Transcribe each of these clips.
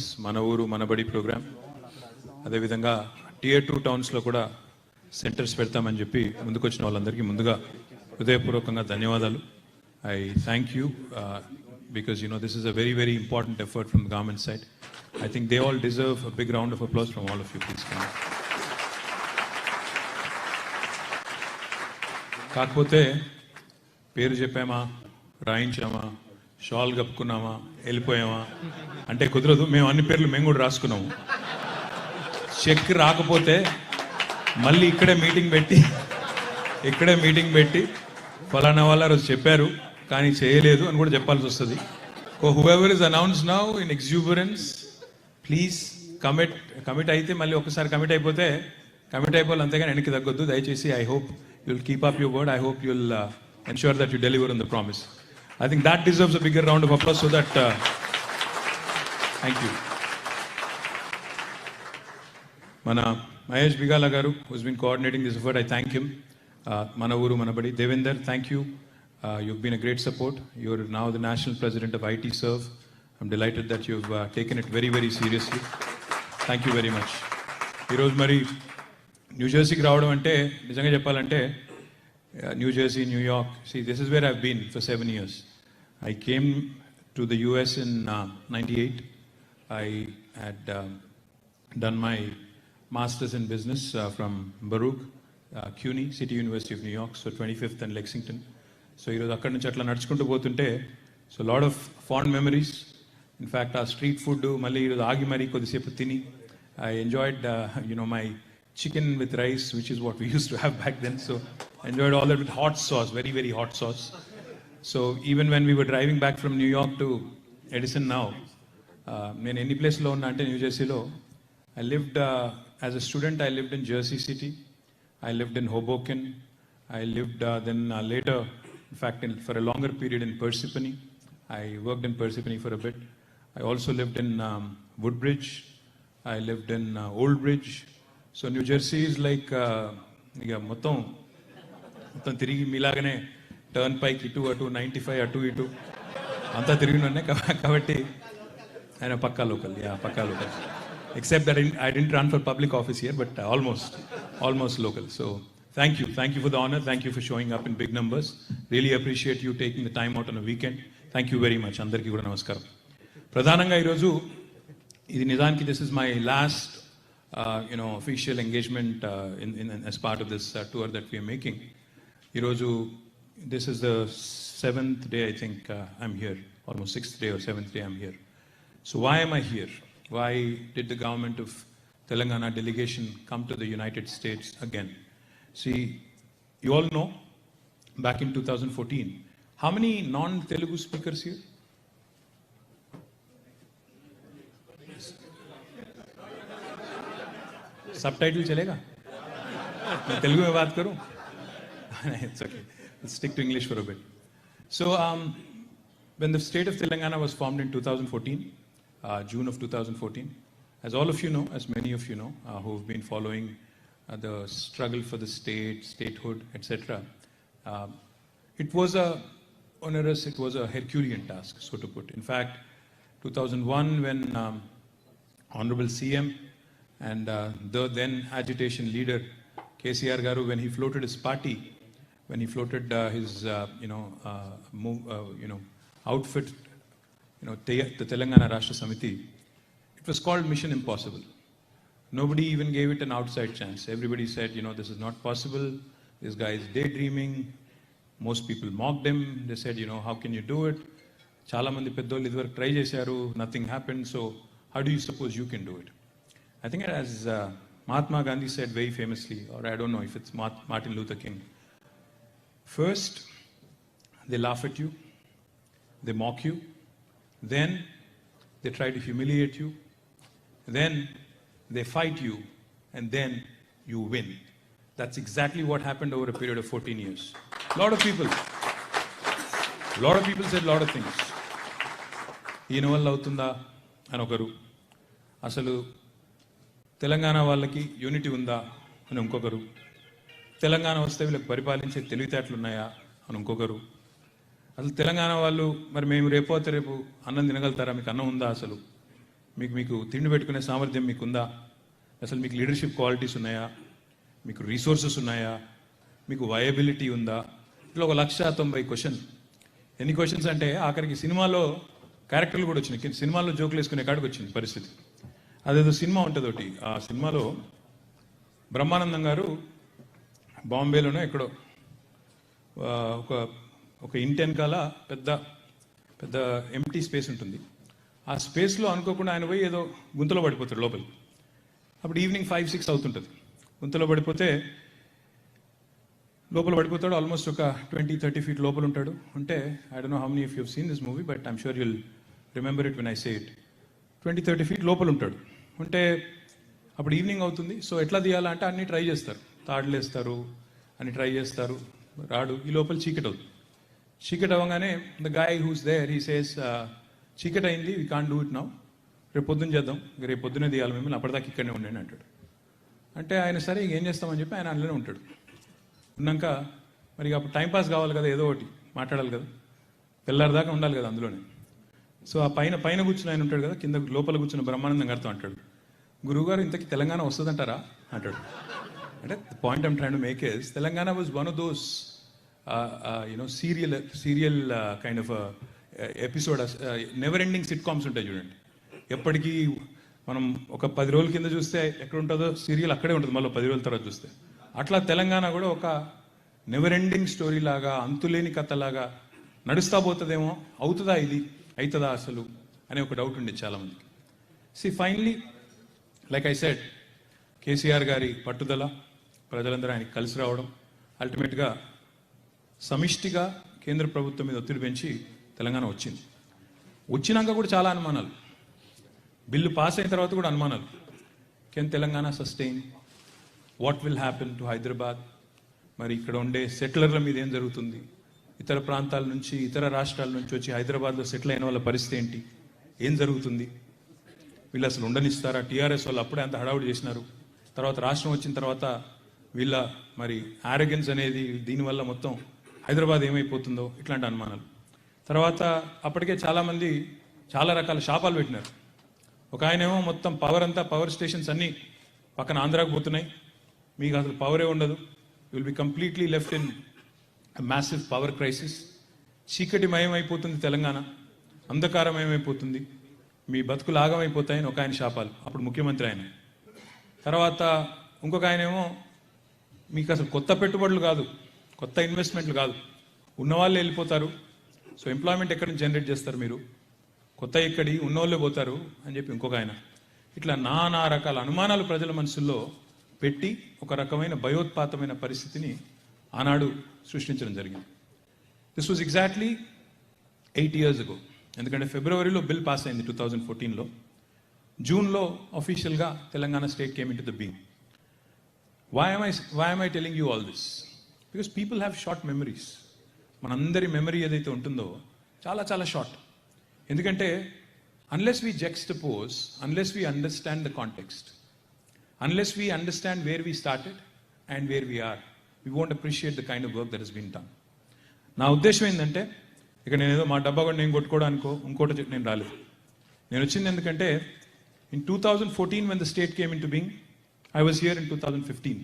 Towns మన ఊరు మనబడి programme, అదేవిధంగా Tier 2 టౌన్స్లో కూడా సెంటర్స్ పెడతామని చెప్పి ముందుకొచ్చిన వాళ్ళందరికీ ముందుగా హృదయపూర్వకంగా ధన్యవాదాలు. I thank you because this is a very, very important effort from the government side. I think they all deserve a big round of applause from all of you. Please come. కాకపోతే పేరు చెప్పామా, రాయించామా, shawl కప్పుకున్నామా, వెళ్ళిపోయామా అంటే కుదరదు. మేము అన్ని పేర్లు మేము కూడా రాసుకున్నాము. Check రాకపోతే మళ్ళీ ఇక్కడే మీటింగ్ పెట్టి ఫలానా వాళ్ళ రోజు చెప్పారు కానీ చేయలేదు అని కూడా చెప్పాల్సి వస్తుంది. whoever is announced now in exuberance, please commit అయితే మళ్ళీ ఒకసారి కమిట్ అయిపోవాలి, అంతేగాని వెనక్కి తగ్గొద్దు దయచేసి. I hope you'll keep up your word. I hope you'll ensure that you deliver on the promise. I think that deserves a bigger round of applause so that thank you. Mana Mahesh Bigala garu, who's been coordinating this effort, I thank him. Mana uru manabadi. Devender, thank you. You've been a great support. You're now the national president of IT Serve. I'm delighted that you've taken it very, very seriously. Thank you very much. Heroes Mari, New Jersey ki raavadam ante nijanga cheppalante New Jersey, New York. See, this is where I've been for 7 years. I came to the US in 98. I had done my master's in business from Baruch, CUNY, City University of New York, so 25th and Lexington. So ఈరోజు అక్కడి నుంచి అట్లా నడుచుకుంటూ పోతుంటే so lot of fond memories. In fact ఆ street food మళ్ళీ ఈరోజు ఆగి మరీ కొద్దిసేపు తిని I enjoyed my chicken with rice, which is what we used to have back then. So I enjoyed all that with hot sauce, very, very hot sauce. So even when we were driving back from New York to Edison now, in any place lo unna ante New Jersey lo, I lived as a student, I lived in Jersey City, I lived in Hoboken, I lived then later, in fact, for a longer period in Parsippany. I worked in Parsippany for a bit. I also lived in Woodbridge, I lived in Old Bridge. So New Jersey is like ఇక మొత్తం తిరిగి మీలాగనే turn పైకి ఇటు అటు 95 అటు ఇటు అంతా తిరిగినానే కాబట్టి ఆయన పక్కా local. Except that I didn't run for public office here, but almost local. So thank you for the honor. Thank you for showing up in big numbers. Really appreciate you taking the time out on a weekend. Thank you very much. అందరికీ కూడా నమస్కారం. ప్రధానంగా ఈరోజు ఇది నిజానికి this is my last official engagement as part of this tour that we are making. Iroju, this is the 7th day, I think I'm here, almost 6th day or 7th day I'm here. So why am I here? Why did the government of Telangana delegation come to the United States again? See, you all know, back in 2014, how many non-Telugu speakers here? Subtitle चलेगा? मैं तेलुगु में बात करूं? It's okay. Let's stick to English for a bit. So, when the state of Telangana was formed in 2014, June of 2014, as all of you know, as many of you know, who've been following the struggle for the statehood, etc., it was a Herculean task, so to put. In fact, 2001, when Honorable CM and the then agitation leader KTR garu, when he floated his party, when he floated his outfit, the Telangana Rashtra Samiti, it was called Mission Impossible. Nobody even gave it an outside chance. Everybody said, this is not possible. This guy is daydreaming. Most people mocked him. They said, how can you do it? Chala mandi peddollu iduvaru try chesaru, nothing happened. So how do you suppose you can do it? I think as Mahatma Gandhi said very famously, or I don't know if it's Martin Luther King, first they laugh at you, they mock you, then they try to humiliate you, then they fight you, and then you win. That's exactly what happened over a period of 14 years. A lot of people said a lot of things. ఈయన వల్ల అవుతుందా అని ఒకరు, అసలు తెలంగాణ వాళ్ళకి unity ఉందా అని ఇంకొకరు, తెలంగాణ వస్తే వీళ్ళకి పరిపాలించే తెలివితేటలు ఉన్నాయా అని ఇంకొకరు, అసలు తెలంగాణ వాళ్ళు మరి మేము రేపు అన్నం తినగలుగుతారా, మీకు అన్నం ఉందా అసలు మీకు తిండి పెట్టుకునే సామర్థ్యం మీకుందా, అసలు మీకు లీడర్షిప్ క్వాలిటీస్ ఉన్నాయా, మీకు రిసోర్సెస్ ఉన్నాయా, మీకు వయబిలిటీ ఉందా, ఇట్లా 1,90,000 క్వశ్చన్. ఎన్ని క్వశ్చన్స్ అంటే ఆఖరికి సినిమాలో క్యారెక్టర్లు కూడా వచ్చినాయి, సినిమాల్లో జోకులు వేసుకునే కాడికి వచ్చింది పరిస్థితి. అదేదో సినిమా ఉంటుంది ఒకటి, ఆ సినిమాలో బ్రహ్మానందం గారు బాంబేలోనే ఎక్కడో ఒక ఇంటి వెనకాల పెద్ద పెద్ద ఎంటీ స్పేస్ ఉంటుంది. ఆ స్పేస్లో అనుకోకుండా ఆయన పోయి ఏదో గుంతలో పడిపోతాడు లోపలికి. అప్పుడు ఈవినింగ్ 5-6 అవుతుంటుంది. గుంతలో పడిపోతే లోపల పడిపోతాడు, ఆల్మోస్ట్ ఒక 20-30 feet లోపల ఉంటాడు. అంటే I don't know how many of you have seen this movie, but I'm sure you'll remember it when I say it. 20-30 feet లోపల ఉంటాడు. అంటే అప్పుడు ఈవినింగ్ అవుతుంది. సో ఎట్లా తీయాలంటే అన్ని ట్రై చేస్తారు, తాడులు వేస్తారు, అన్ని ట్రై చేస్తారు, రాడు. ఈ లోపల చీకటి అవుతుంది. చీకటి అవ్వగానే the guy who's there he says, చీకటి అయింది, we can't do it now, రేపు పొద్దున్న చేద్దాం, రేపు పొద్దున్నే తీయాలి మిమ్మల్ని, అప్పటిదాకా ఇక్కడనే ఉండండి అంటాడు. అంటే ఆయన సరే ఏం చేస్తామని చెప్పి ఆయన అందులోనే ఉంటాడు. ఉన్నాక మరి అప్పుడు టైంపాస్ కావాలి కదా, ఏదో ఒకటి మాట్లాడాలి కదా, తెల్లారిదాకా ఉండాలి కదా అందులోనే. సో ఆ పైన కూర్చుని ఆయన ఉంటాడు కదా, కింద లోపల కూర్చున్న బ్రహ్మానందం గారితో అంటాడు, గురువుగారు ఇంతకీ తెలంగాణ వస్తుందంటారా అంటాడు. అంటే the point I'm train to make is Telangana was one of those serial kind of episode, never ending SIT comms ఉంటాయి చూడండి. ఎప్పటికీ మనం ఒక 10 రోజుల కింద చూస్తే ఎక్కడ ఉంటుందో సీరియల్ అక్కడే ఉంటుంది, మళ్ళీ 10 రోజుల తర్వాత చూస్తే. అట్లా తెలంగాణ కూడా ఒక నెవర్ ఎండింగ్ స్టోరీ లాగా, అంతులేని కథలాగా నడుస్తా పోతుందేమో, అవుతుందా ఇది, అవుతుందా అసలు అనే ఒక డౌట్ ఉండేది చాలామందికి. Finally like I said, KCR గారి పట్టుదల, ప్రజలందరూ ఆయనకి కలిసి రావడం, అల్టిమేట్గా సమిష్టిగా కేంద్ర ప్రభుత్వం మీద ఒత్తిడి పెంచి తెలంగాణ వచ్చింది. వచ్చినాక కూడా చాలా అనుమానాలు, బిల్లు పాస్ అయిన తర్వాత కూడా అనుమానాలు. Can Telangana sustain, what will happen to Hyderabad, మరి ఇక్కడ ఉండే సెటిలర్ల మీద ఏం జరుగుతుంది, ఇతర ప్రాంతాల నుంచి, ఇతర రాష్ట్రాల నుంచి వచ్చి హైదరాబాద్లో సెటిల్ అయిన వాళ్ళ పరిస్థితి ఏంటి, ఏం జరుగుతుంది, వీళ్ళు అసలు ఉండనిస్తారా, టీఆర్ఎస్ వాళ్ళు అప్పుడే అంత హడావుడి చేసినారు, తర్వాత రాష్ట్రం వచ్చిన తర్వాత వీళ్ళ మరి ఆరోగెన్స్ అనేది, దీనివల్ల మొత్తం హైదరాబాద్ ఏమైపోతుందో, ఇట్లాంటి అనుమానాలు. తర్వాత అప్పటికే చాలామంది చాలా రకాల శాపాలు పెట్టినారు. ఒక ఆయనేమో మొత్తం పవర్ స్టేషన్స్ అన్నీ పక్కన ఆంధ్రాకు పోతున్నాయి, మీకు అసలు పవరే ఉండదు, you will be completely left in massive power crisis, చీకటి మయమైపోతుంది తెలంగాణ, అంధకారమయమైపోతుంది, మీ బతుకులు ఆగమైపోతాయని ఒక ఆయన శాపాలు, అప్పుడు ముఖ్యమంత్రి ఆయన. తర్వాత ఇంకొక ఆయనేమో మీకు అసలు కొత్త పెట్టుబడులు కాదు, కొత్త ఇన్వెస్ట్మెంట్లు కాదు, ఉన్నవాళ్ళే వెళ్ళిపోతారు, సో ఎంప్లాయ్మెంట్ ఎక్కడి నుంచి జనరేట్ చేస్తారు మీరు, కొత్త ఎక్కడి, ఉన్నవాళ్ళే పోతారు అని చెప్పి ఇంకొక ఆయన. ఇట్లా నానా రకాల అనుమానాలు ప్రజల మనసుల్లో పెట్టి ఒక రకమైన భయోత్పాతమైన పరిస్థితిని ఆనాడు సృష్టించడం జరిగింది. This was exactly 8 years ago. ఎందుకంటే ఫిబ్రవరిలో బిల్ పాస్ అయింది 2014లో, జూన్లో అఫీషియల్గా Telangana state came in to the being. Why am I telling you all this? Because people have short memories. మనందరి మెమరీ ఏదైతే ఉంటుందో చాలా చాలా షార్ట్. ఎందుకంటే unless we juxtapose, unless we understand the context, unless we understand where we started and where we are, we won't appreciate the kind of work that has been done. నా ఉద్దేశం ఏంటంటే, ఇక నేను ఏదో మా డబ్బా కూడా నేను కొట్టుకోవడానికో ఇంకోటి నేను రాలేదు. నేను వచ్చింది ఎందుకంటే in 2014 when the state came into being, I was here in 2015.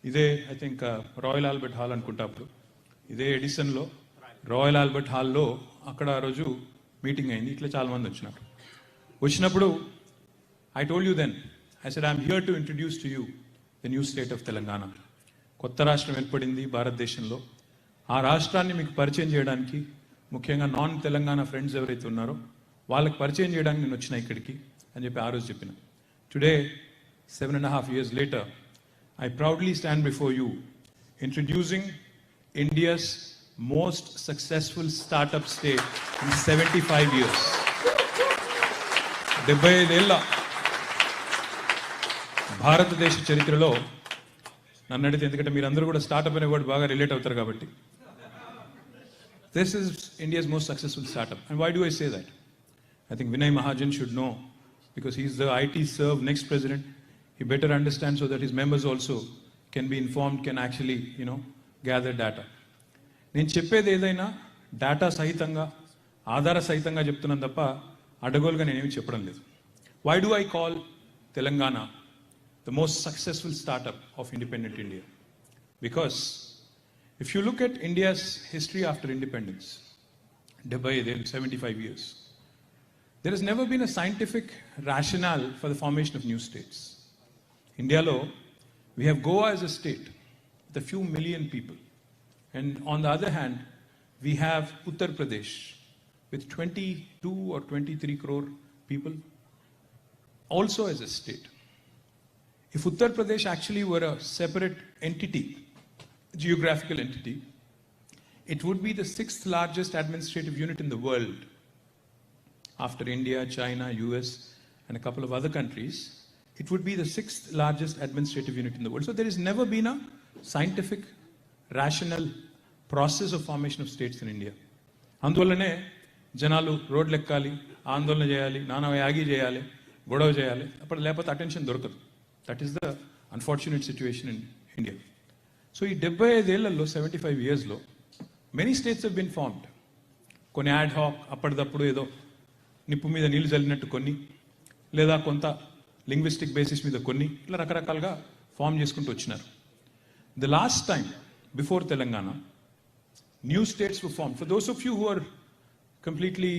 ఇదే I think royal Albert hall అనుకుంటా, అప్పుడు ఇదే ఎడిసన్లో రాయల్ ఆల్బర్ట్ హాల్లో అక్కడ ఆ రోజు మీటింగ్ అయింది. ఇట్లా చాలామంది వచ్చినప్పుడు I told you then, I said I'm here to introduce to you the new state of Telangana. కొత్త రాష్ట్రం ఏర్పడింది భారతదేశంలో, ఆ రాష్ట్రాన్ని మీకు పరిచయం చేయడానికి, ముఖ్యంగా నాన్ తెలంగాణ ఫ్రెండ్స్ ఎవరైతే ఉన్నారో వాళ్ళకి పరిచయం చేయడానికి నేను వచ్చిన ఇక్కడికి అని చెప్పి ఆ రోజు చెప్పిన. Today 7.5 years later, I proudly stand before you introducing India's most successful startup state in 75 years. 75 ఏళ్ళ భారతదేశ చరిత్రలో నన్ను అడిగితే, ఎందుకంటే మీరు అందరూ కూడా స్టార్టప్ అనే వర్డ్ బాగా రిలేట్ అవుతారు కాబట్టి, this is India's most successful startup. And why do I say that? I think Vinay Mahajan should know, because he's the IT Serve next president. He better understand so that his members also can be informed, can actually, gather data. నేను చెప్పేది ఏదైనా data సహితంగా, ఆధార సహితంగా చెప్తున్నాను తప్ప అడగోలుగా నేనేమి చెప్పడం లేదు. Why do I call Telangana the most successful startup of independent India? Because if you look at India's history after independence, 75 years, there has never been a scientific rationale for the formation of new states. India lo, we have Goa as a state with a few million people. And on the other hand, we have Uttar Pradesh with 22 or 23 crore people also as a state. If Uttar Pradesh actually were a separate entity, geographical entity, it would be the 6th largest administrative unit in the world after India, China, US, and a couple of other countries. It would be the 6th largest administrative unit in the world. So there has never been a scientific, rational process of formation of states in India. అందువల్లనే జనాలు రోడ్లు ఎక్కాలి, ఆందోళన చేయాలి, నానా Yagi చేయాలి, గొడవ చేయాలి, అప్పుడు లేకపోతే అటెన్షన్ దొరకదు. That is the unfortunate situation in India. So ఈ 75 ఏళ్లలో 75 ఇయర్స్లో many states have been formed. కొన్ని యాడ్ హాక్ అప్పటిదప్పుడు ఏదో నిప్పు మీద నీళ్లు చల్లినట్టు కొన్ని, లేదా కొంత లింగ్విస్టిక్ బేసిస్ మీద కొన్ని, ఇట్లా రకరకాలుగా ఫామ్ చేసుకుంటూ వచ్చినారు. The last time before Telangana new states were formed. For those of you who are completely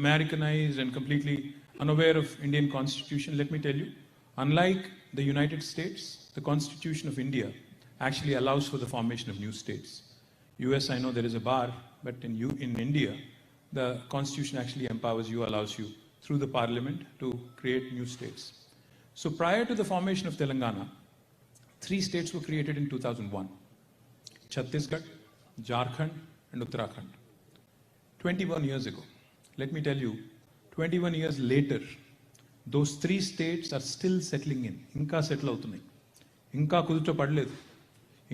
Americanized and completely unaware of Indian constitution, let me tell you, unlike the United States, the Constitution of India actually allows for the formation of new states. US, I know there is a bar, but in India, the Constitution actually empowers you, allows you through the parliament to create new states. So prior to the formation of Telangana, 3 states were created in 2001. Chhattisgarh, Jharkhand and Uttarakhand. 21 years ago. Let me tell you, 21 years later, those 3 states are still settling in. Inka settle avutunnai. Inka kuduta padaledu.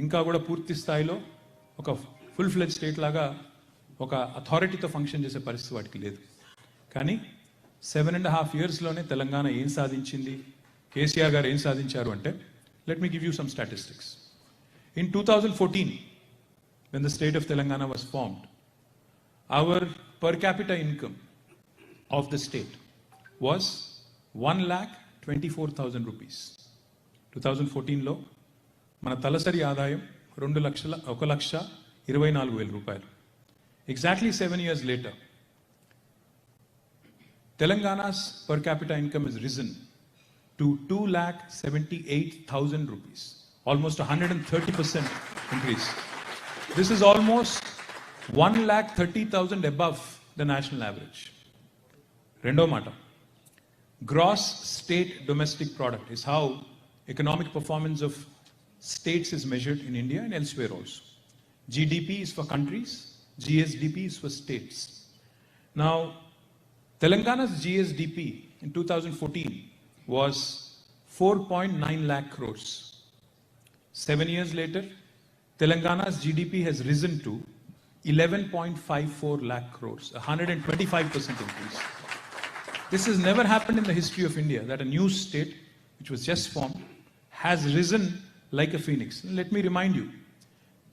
Inka kuda పూర్తి స్థాయిలో ఒక full fledged state లాగా ఒక అథారిటీతో function చేసే పరిస్థితి వాటికి లేదు. కానీ 7.5 yearsలోనే తెలంగాణ ఏం సాధించింది, కేసీఆర్ గారు ఏం సాధించారు అంటే, let me give you some statistics. In 2014, when the state of Telangana was formed, our per capita income of the state was 1,24,000 rupees. 2014 లో మన తలసరి ఆదాయం 1,24,000 రూపాయలు. Exactly 7 years later, Telangana's per capita income has risen to 2,78,000 rupees. Almost 130% increase. This is almost 1,30,000 above the national average. Rendo mata. Gross state domestic product is how economic performance of states is measured in India and elsewhere also. GDP is for countries, GSDP is for states. Now, Telangana's GSDP in 2014 was 4.9 lakh crores. 7 years later, Telangana's GDP has risen to 11.54 lakh crores, 125% increase. This has never happened in the history of India, that a new state, which was just formed, has risen like a phoenix. And let me remind you,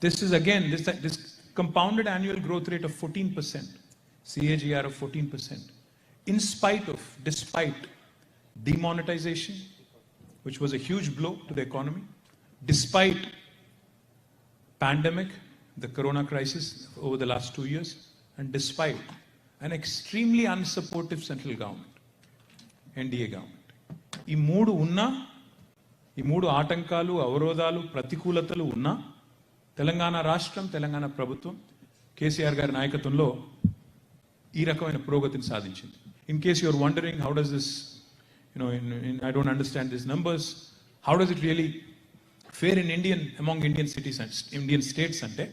this is again, this compounded annual growth rate of 14%, CAGR of 14%, despite demonetization, which was a huge blow to the economy, despite pandemic, the corona crisis over the last 2 years, and despite an extremely unsupportive central government, NDA government. ఈ మూడు ఆటంకాలు, అవరోధాలు, ప్రతికూలతలు ఉన్నా తెలంగాణ రాష్ట్రం, తెలంగాణ ప్రభుత్వం కేసీఆర్ గారి నాయకత్వంలో ఈ రకమైన పురోగతిని సాధించింది. In case you are wondering how does this, I don't understand these numbers, how does it really fare in among Indian cities and Indian states ante,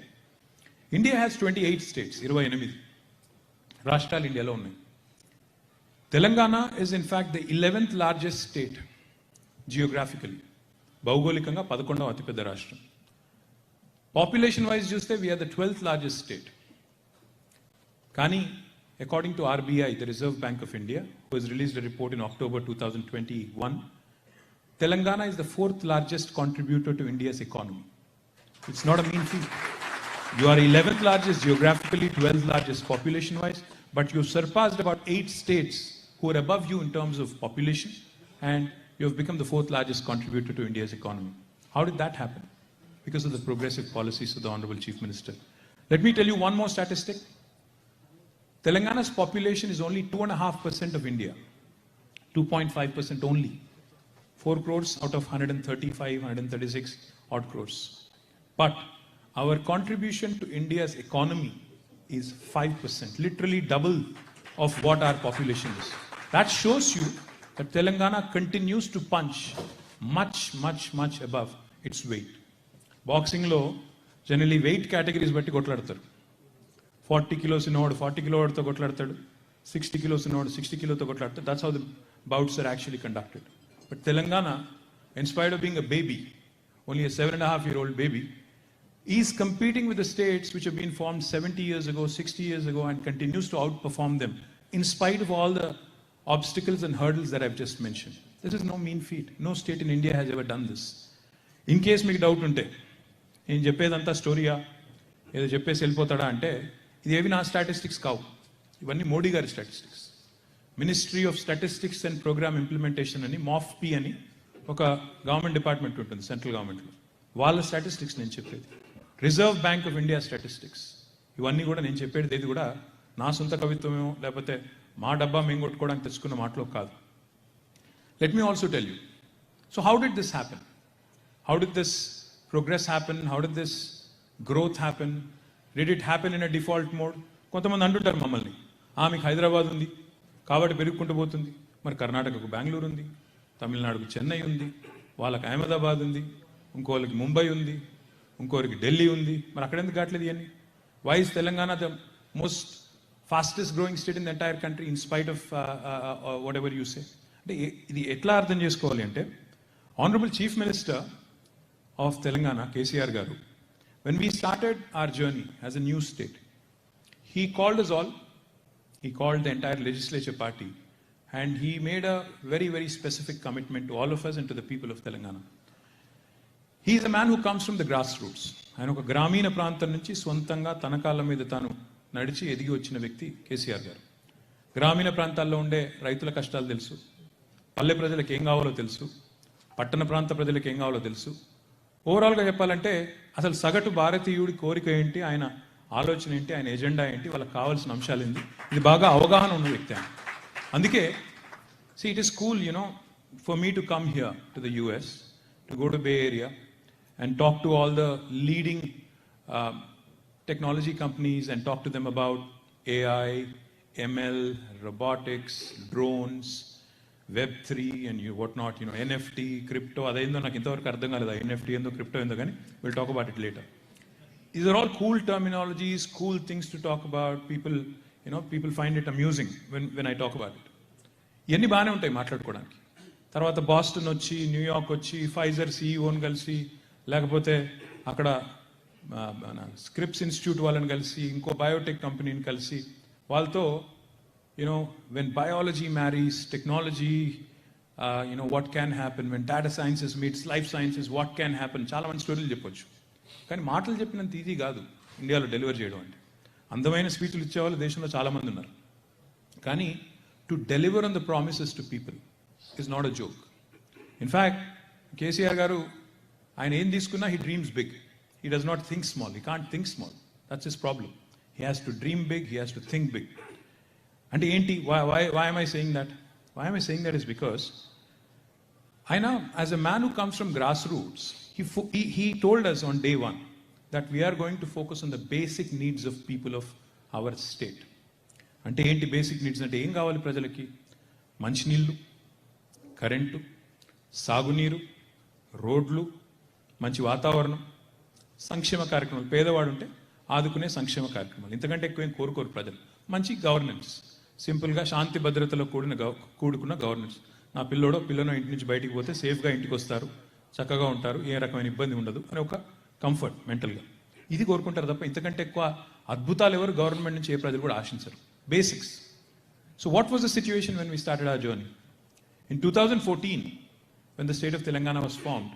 India has 28 states, 28 రాష్ట్రాలు ఇండియాలో ఉన్నాయి. Telangana is in fact the 11th largest state geographically. భౌగోళికంగా 11వ అతిపెద్ద రాష్ట్రం. Population wise చూస్తే we are the 12th largest state. కానీ according to RBI, the Reserve Bank of India, who has released a report in October 2021, Telangana is the 4th largest contributor to India's economy. It's not a mean feat. You are 11th largest geographically, 12th largest population-wise, but you've surpassed about 8 states who who are above you in terms of population, and you have become the fourth largest contributor to India's economy. How did that happen? Because of the progressive policies of the Honorable Chief Minister. Let me tell you one more statistic. Telangana's population is only 2.5% of India. 2.5% only. 4 crores out of 135, 136 odd crores. But our contribution to India's economy is 5%, literally double of what our population is. That shows you that Telangana continues to punch much, much, much above its weight. Boxing lo, generally weight categories batti kotladtaru. 40 kilos in order, 40 kilo to kotladtaru. 60 kilos in order, 60 kilo to kotladtaru. That's how the bouts are actually conducted. But Telangana, in spite of being a baby, only a 7.5-year-old baby, is competing with the states which have been formed 70 years ago, 60 years ago, and continues to outperform them in spite of all the obstacles and hurdles that I've just mentioned. This is no mean feat. No state in India has ever done this. In case మీకు doubt ఉంటే నేను చెప్పేదంతా స్టోరీయా ఏదో చెప్పేసి వెళ్ళిపోతాడా అంటే ఇదేవి నా statistics కావు, ఇవన్నీ మోడీ గారి statistics. Ministry of statistics and programme implementation అని MOFP అని ఒక గవర్నమెంట్ డిపార్ట్మెంట్ ఉంటుంది సెంట్రల్ గవర్నమెంట్లో, వాళ్ళ స్టాటిస్టిక్స్ నేను చెప్పేది. Reserve bank of India statistics, ఇవన్నీ కూడా నేను చెప్పేది ఏది కూడా నా సొంత కవిత్వమేమో లేకపోతే మా డబ్బా మేము కొట్టుకోవడానికి తెచ్చుకున్న మాటలో కాదు. Let me also tell you, so how did this happen? How did this progress happen? How did this growth happen? Did it happen in a default mode? కొంతమంది అంటుంటారు మమ్మల్ని, మీకు హైదరాబాద్ ఉంది కాబట్టి పెరుగుకుంటూ పోతుంది, మరి కర్ణాటకకు బెంగళూరు ఉంది, తమిళనాడుకు చెన్నై ఉంది, వాళ్ళకి అహ్మదాబాద్ ఉంది, ఇంకోళ్ళకి ముంబై ఉంది, ఇంకోరికి ఢిల్లీ ఉంది, మరి అక్కడ ఎందుకు కావట్లేదు ఇవన్నీ? Why is Telangana the most fastest growing state in the entire country in spite of whatever you say? అంటే ఇది ఎట్లా అర్థం చేసుకోవాలి అంటే, honourable chief minister of Telangana KCR గారు, when we started our journey as a new state, he called us all, he called the entire legislature party, and he made a very, very specific commitment to all of us and to the people of Telangana. He is a man who comes from the grassroots. ఆయన ఒక గ్రామీణ ప్రాంతం నుంచి సొంతంగా తన కాళ్ళ మీద తాను నడిచి ఎదిగి వచ్చిన వ్యక్తి KCR గారు. గ్రామీణ ప్రాంతాల్లో ఉండే రైతుల కష్టాలు తెలుసు, పల్లె ప్రజలకు ఏం కావాలో తెలుసు, పట్టణ ప్రాంత ప్రజలకు ఏం కావాలో తెలుసు. ఓవరాల్గా చెప్పాలంటే అసలు సగటు భారతీయుడి కోరిక ఏంటి, ఆయన ఆలోచన ఏంటి, ఆయన ఎజెండా ఏంటి, వాళ్ళకి కావాల్సిన అంశాలు ఏంటి, ఇది బాగా అవగాహన ఉన్న వ్యక్తి ఆయన. అందుకే it is cool for me to come here to the US, to go to bay area and talk to all the leading technology companies and talk to them about AI, ML, robotics, drones, Web3 and whatnot, NFT, crypto. Adayendo నాకు ఇంతవరకు అర్థం కాలేదు, NFT ఏందో crypto ఏందో కానీ we'll talk about it later. These are all cool terminologies, cool things to talk about. People find it amusing when I talk about it. ఇవన్నీ బాగానే ఉంటాయి మాట్లాడుకోవడానికి. తర్వాత బాస్టన్ వచ్చి, న్యూయార్క్ వచ్చి, ఫైజర్ CEOని కలిసి, లేకపోతే అక్కడ స్క్రిప్స్ ఇన్స్టిట్యూట్ వాళ్ళని కలిసి, ఇంకో బయోటెక్ కంపెనీని కలిసి, వాళ్ళతో when biology marries technology, what can happen, when data sciences meets life sciences, what can happen, చాలా మంది స్టోరీలు చెప్పొచ్చు. కానీ మాటలు చెప్పినంత ఈజీ కాదు ఇండియాలో డెలివర్ చేయడం అంటే. అందమైన స్పీచ్లు ఇచ్చేవాళ్ళు దేశంలో చాలామంది ఉన్నారు, కానీ to deliver on the promises to people is not a joke. In fact KCR గారు ఆయన ఏం తీసుకున్నా he dreams big. He does not think small. He can't think small. That's his problem. He has to dream big. He has to think big. అంటే ఏంటి? Why am I saying that? Why am I saying that is because I know, as a man who comes from grassroots, he told us on day one that we are going to focus on the basic needs of people of our state. అంటే ఏంటి basic needs అంటే? ఏం కావాలి ప్రజలకి? మంచినీళ్ళు, current, సాగునీరు, రోడ్లు, మంచి వాతావరణం, సంక్షేమ కార్యక్రమాలు. పేదవాడు ఉంటే ఆదుకునే సంక్షేమ కార్యక్రమాలు. ఇంతకంటే ఎక్కువ ఏం కోరుకోరు ప్రజలు. మంచి గవర్నెన్స్, సింపుల్గా శాంతి భద్రతలో కూడుకున్న గవర్నెన్స్. నా పిల్లనో ఇంటి నుంచి బయటికి పోతే సేఫ్గా ఇంటికి వస్తారు, చక్కగా ఉంటారు, ఏ రకమైన ఇబ్బంది ఉండదు అనే ఒక కంఫర్ట్ మెంటల్గా. ఇది కోరుకుంటారు తప్ప ఇంతకంటే ఎక్కువ అద్భుతాలు ఎవరు గవర్నమెంట్ నుంచి ఏ ప్రజలు కూడా ఆశించరు. Basics. So what was the situation when we started our journey? In 2014 when the state of Telangana was formed,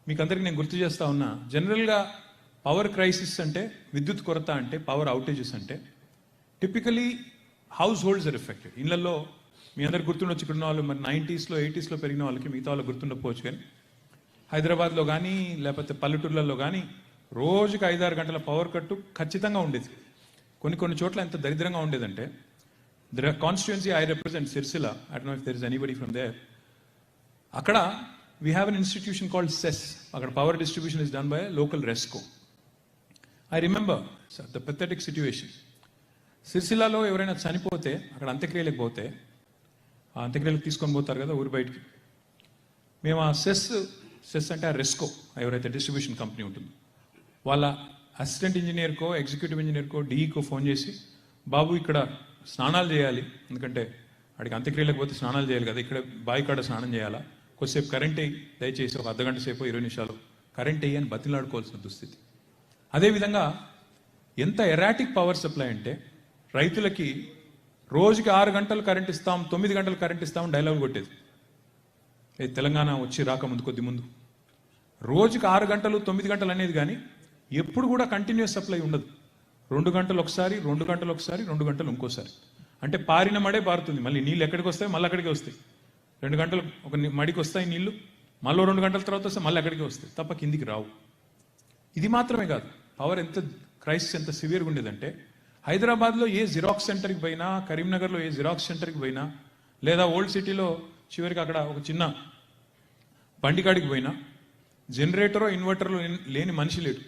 మీకు అందరికీ నేను గుర్తు చేస్తా ఉన్నా, జనరల్గా పవర్ క్రైసిస్ అంటే, విద్యుత్ కొరత అంటే, పవర్ అవుటేజెస్ అంటే typically households are affected. ఇళ్లలో మీ అందరు గుర్తుండొచ్చు, ఇక్కడ ఉన్న వాళ్ళు మరి 90s, 80s పెరిగిన వాళ్ళకి మిగతా వాళ్ళకి గుర్తుండకపోవచ్చు. కానీ హైదరాబాద్లో కానీ లేకపోతే పల్లెటూర్లలో కానీ రోజుకి 5-6 గంటల పవర్ కట్టు ఖచ్చితంగా ఉండేది. కొన్ని చోట్ల ఎంత దరిద్రంగా ఉండేదంటే, the constituency I represent, Sircilla, I don't know if there is anybody from there. అక్కడ we have an institution called CESS. అక్కడ power distribution is done by local RESCO. I remember the pathetic situation. సిరిసిల్లాలో ఎవరైనా చనిపోతే అక్కడ అంత్యక్రియలకు పోతే, ఆ అంత్యక్రియలకు తీసుకొని పోతారు కదా ఊరి బయటికి. మేము ఆ సెస్ అంటే ఆ రెస్కో ఎవరైతే డిస్ట్రిబ్యూషన్ కంపెనీ ఉంటుందో వాళ్ళ అసిస్టెంట్ ఇంజనీర్కో, ఎగ్జిక్యూటివ్ ఇంజనీర్కో, డీఈకో ఫోన్ చేసి, బాబు ఇక్కడ స్నానాలు చేయాలి, ఎందుకంటే అడిగి అంత్యక్రియలకు పోతే స్నానాలు చేయాలి కదా, ఇక్కడ బావి కాడ స్నానం చేయాలా, కొద్దిసేపు కరెంట్ అయ్యి దయచేసి ఒక అర్ధగంట సేపు 20 నిమిషాలు కరెంట్ అయ్యి అని బతిలాడుకోవాల్సిన దుస్థితి. అదేవిధంగా ఎంత ఎరాటిక్ పవర్ సప్లై అంటే, రైతులకి రోజుకి 6 గంటలు కరెంట్ ఇస్తాం, 9 గంటలు కరెంట్ ఇస్తామని డైలాగ్ కొట్టేది. తెలంగాణ వచ్చి రాకముందు కొద్ది ముందు రోజుకి 6 గంటలు 9 గంటలు అనేది, కానీ ఎప్పుడు కూడా కంటిన్యూస్ సప్లై ఉండదు. 2 గంటలు ఒకసారి, 2 గంటలు ఒకసారి, 2 గంటలు ఇంకోసారి. అంటే పారిన మడే పారుతుంది, మళ్ళీ నీళ్ళు ఎక్కడికి వస్తాయి, మళ్ళీ అక్కడికి వస్తాయి. 2 గంటలు ఒక మడికి వస్తాయి నీళ్లు, మళ్ళీ 2 గంటల తర్వాత వస్తే మళ్ళీ అక్కడికి వస్తాయి, తప్ప కిందికి రావు. ఇది మాత్రమే కాదు, పవర్ ఎంత క్రైసిస్ ఎంత సివియర్గా ఉండేదంటే, హైదరాబాద్లో ఏ జిరాక్స్ సెంటర్కి పోయినా, కరీంనగర్లో ఏ జిరాక్స్ సెంటర్కి పోయినా, లేదా ఓల్డ్ సిటీలో చివరికి అక్కడ ఒక చిన్న బండికాడికి పోయినా జనరేటరో ఇన్వర్టర్లు లేని మనిషి లేడు.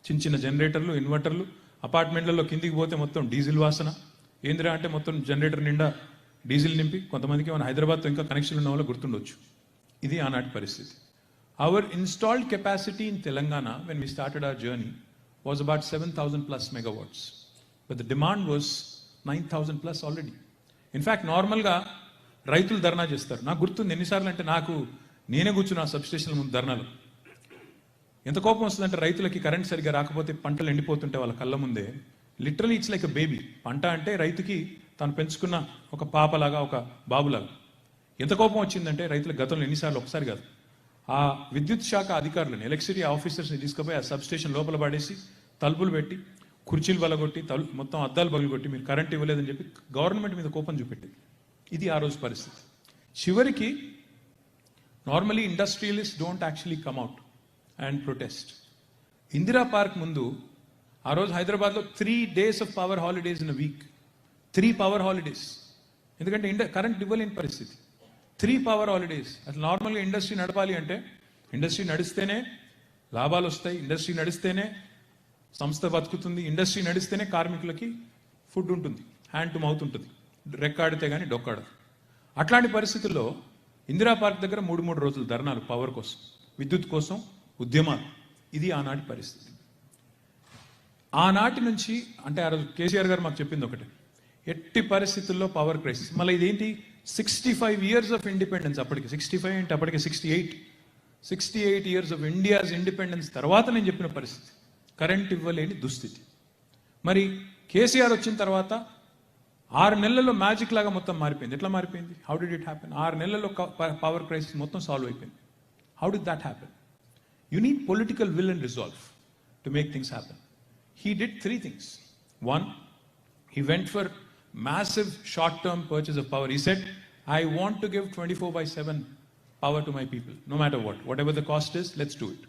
చిన్న జనరేటర్లు, ఇన్వర్టర్లు. అపార్ట్మెంట్లలో కిందికి పోతే మొత్తం డీజిల్ వాసన. ఏందిరా అంటే మొత్తం జనరేటర్ నిండా డీజిల్ నింపి, కొంతమందికి మన హైదరాబాద్తో ఇంకా కనెక్షన్ ఉన్న వాళ్ళు గుర్తుండొచ్చు. ఇది ఆనాటి పరిస్థితి. Our installed capacity in Telangana when we started our journey was about 7,000+ megawatts. But the demand was 9,000+ already. In fact నార్మల్గా రైతులు ధర్నా చేస్తారు. నాకు గుర్తుంది ఎన్నిసార్లు అంటే, నాకు నేనే కూర్చున్నా సబ్స్టేషన్ల ముందు ధర్నాలు. ఎంత కోపం వస్తుందంటే, రైతులకి కరెంట్ సరిగ్గా రాకపోతే పంటలు ఎండిపోతుంటే వాళ్ళ కళ్ళ ముందే, literally it's like a baby. పంట అంటే రైతుకి తను పెంచుకున్న ఒక పాపలాగా, ఒక బాబులాగా. ఎంత కోపం వచ్చిందంటే రైతుల గతంలో ఎన్నిసార్లు, ఒకసారి కాదు, ఆ విద్యుత్ శాఖ అధికారులను, ఎలక్ట్రిసిటీ ఆఫీసర్స్ని తీసుకుపోయి ఆ సబ్స్టేషన్ లోపల పడేసి తలుపులు పెట్టి, కుర్చీలు బలగొట్టి, మొత్తం అద్దాలు పగలగొట్టి, మీరు కరెంట్ ఇవ్వలేదని చెప్పి గవర్నమెంట్ మీద కోపం చూపెట్టింది. ఇది ఆ రోజు పరిస్థితి. చివరికి normally industrialist don't actually come out and protest. Indira park ముందు ఆ రోజు హైదరాబాద్లో 3 days of power holidays in a week. 3 power holidays. ఎందుకంటే కరెంట్ ఇవ్వలేని పరిస్థితి. 3 పవర్ హాలిడేస్. అసలు నార్మల్గా ఇండస్ట్రీ నడపాలి అంటే, ఇండస్ట్రీ నడిస్తేనే లాభాలు వస్తాయి, ఇండస్ట్రీ నడిస్తేనే సంస్థ బతుకుతుంది, ఇండస్ట్రీ నడిస్తేనే కార్మికులకి ఫుడ్ ఉంటుంది, హ్యాండ్ టు మౌత్ ఉంటుంది, రెక్కాడితే కానీ డొక్కాడదు. అట్లాంటి పరిస్థితుల్లో ఇందిరా పార్క్ దగ్గర 3 రోజులు ధర్నాలు, పవర్ కోసం, విద్యుత్ కోసం ఉద్యమాలు. ఇది ఆనాటి పరిస్థితి. ఆనాటి నుంచి అంటే ఆ రోజు కేసీఆర్ గారు మాకు చెప్పింది ఒకటే, ఎట్టి పరిస్థితుల్లో పవర్ క్రైసిస్. మళ్ళీ ఇదేంటి, 65 years ఆఫ్ ఇండిపెండెన్స్. అప్పటికి 65 అంటే అప్పటికి 68 years ఆఫ్ ఇండియాస్ ఇండిపెండెన్స్ తర్వాత నేను చెప్పిన పరిస్థితి, కరెంట్ ఇవ్వలేని దుస్థితి. మరి కేసీఆర్ వచ్చిన తర్వాత 6 నెలల్లో మ్యాజిక్ లాగా మొత్తం మారిపోయింది. ఎట్లా మారిపోయింది? How did it happen? 6 నెలల్లో పవర్ క్రైసిస్ మొత్తం సాల్వ్ అయిపోయింది. How did that happen? You need political will and resolve to make things happen. He did 3 things. 1, he went for massive short-term purchase of power. He said, I want to give 24/7 power to my people, no matter what. Whatever the cost is, let's do it.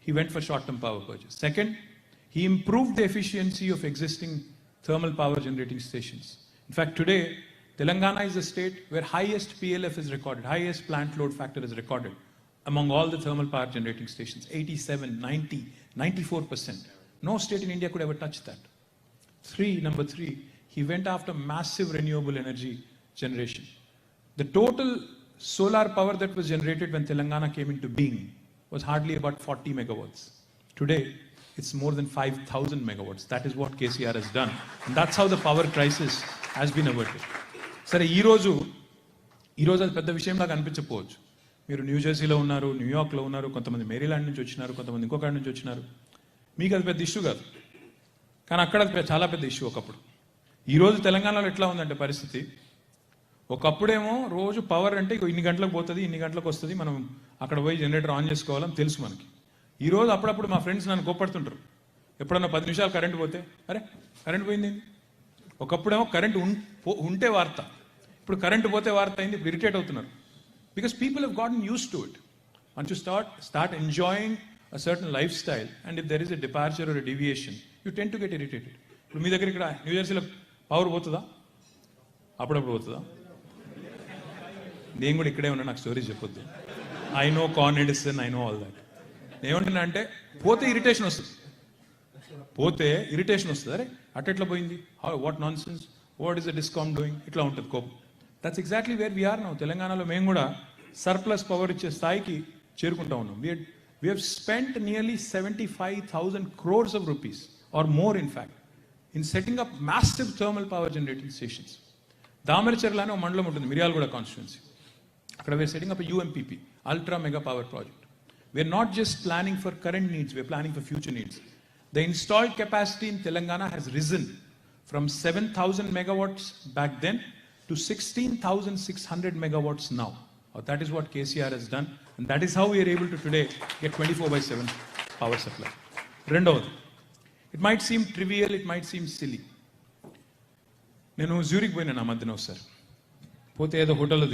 He went for short-term power purchase. Second, he improved the efficiency of existing thermal power generating stations. In fact, today, Telangana is the state where highest PLF is recorded, highest plant load factor is recorded among all the thermal power generating stations. 87, 90, 94%. No state in India could ever touch that. Number three, he went after massive renewable energy generation. The total solar power that was generated when Telangana came into being was hardly about 40 megawatts. Today, it's more than 5,000 megawatts. That is what KCR has done. And that's how the power crisis has been averted. సరే, ఈరోజు అది పెద్ద విషయంలాగా అనిపించకపోవచ్చు. మీరు న్యూజెర్సీలో ఉన్నారు, న్యూయార్క్లో ఉన్నారు, కొంతమంది Maryland నుంచి వచ్చినారు, కొంతమంది ఇంకొక నుంచి వచ్చినారు. మీకు అది పెద్ద ఇష్యూ కాదు, కానీ అక్కడ అది చాలా పెద్ద ఇష్యూ ఒకప్పుడు. ఈరోజు తెలంగాణలో ఎట్లా ఉందంటే పరిస్థితి, ఒకప్పుడేమో రోజు పవర్ అంటే ఇన్ని గంటలకు పోతుంది, ఇన్ని గంటలకు వస్తుంది, మనం అక్కడ పోయి జనరేటర్ ఆన్ చేసుకోవాలని తెలుసు మనకి. ఈరోజు అప్పుడప్పుడు మా ఫ్రెండ్స్ నన్ను కోపడుతుంటారు, ఎప్పుడన్నా 10 నిమిషాలు కరెంట్ పోతే, అరే కరెంట్ పోయింది. ఒకప్పుడేమో కరెంట్ ఉంటే వార్త, ఇప్పుడు కరెంటు పోతే వార్త అయింది, ఇప్పుడు ఇరిటేట్ అవుతున్నారు. Because people have గాటన్ use to it. Once you start enjoying a certain lifestyle, and if there is a departure or a deviation, you tend to get irritated. ఇప్పుడు మీ దగ్గర ఇక్కడ న్యూ జెర్సీలో పవర్ పోతుందా? అప్పుడప్పుడు పోతుందా? నేను కూడా ఇక్కడే ఉన్నా, నాకు స్టోరీస్ చెప్పొద్దు. I know Con Edison, I know all that. ఏమంటున్నా అంటే పోతే ఇరిటేషన్ వస్తుంది, అరే అట్లా పోయింది, what nonsense, what is the discount doing, ఇట్లా ఉంటుంది కోపం. That's exactly where we're now. తెలంగాణలో మేము కూడా సర్ప్లస్ పవర్ ఇచ్చే స్థాయికి చేరుకుంటా ఉన్నాం. We have spent nearly 75,000 crores of rupees, or more in fact, in setting up massive thermal power generating stations. Damarcherla ane mandalam untundi, Miryalgoda constituency. Akkada we are setting up a UMPP, ultra mega power project. We are not just planning for current needs, we are planning for future needs. The installed capacity in Telangana has risen from 7,000 megawatts back then to 16,600 megawatts now. That is what KCR has done, and that is how we are able to today get 24/7 power supply. Rendavadu, it might seem trivial, it might seem silly. నేను Zurich పోయినా నా మధ్యన ఒకసారి పోతే ఏదో హోటల్లో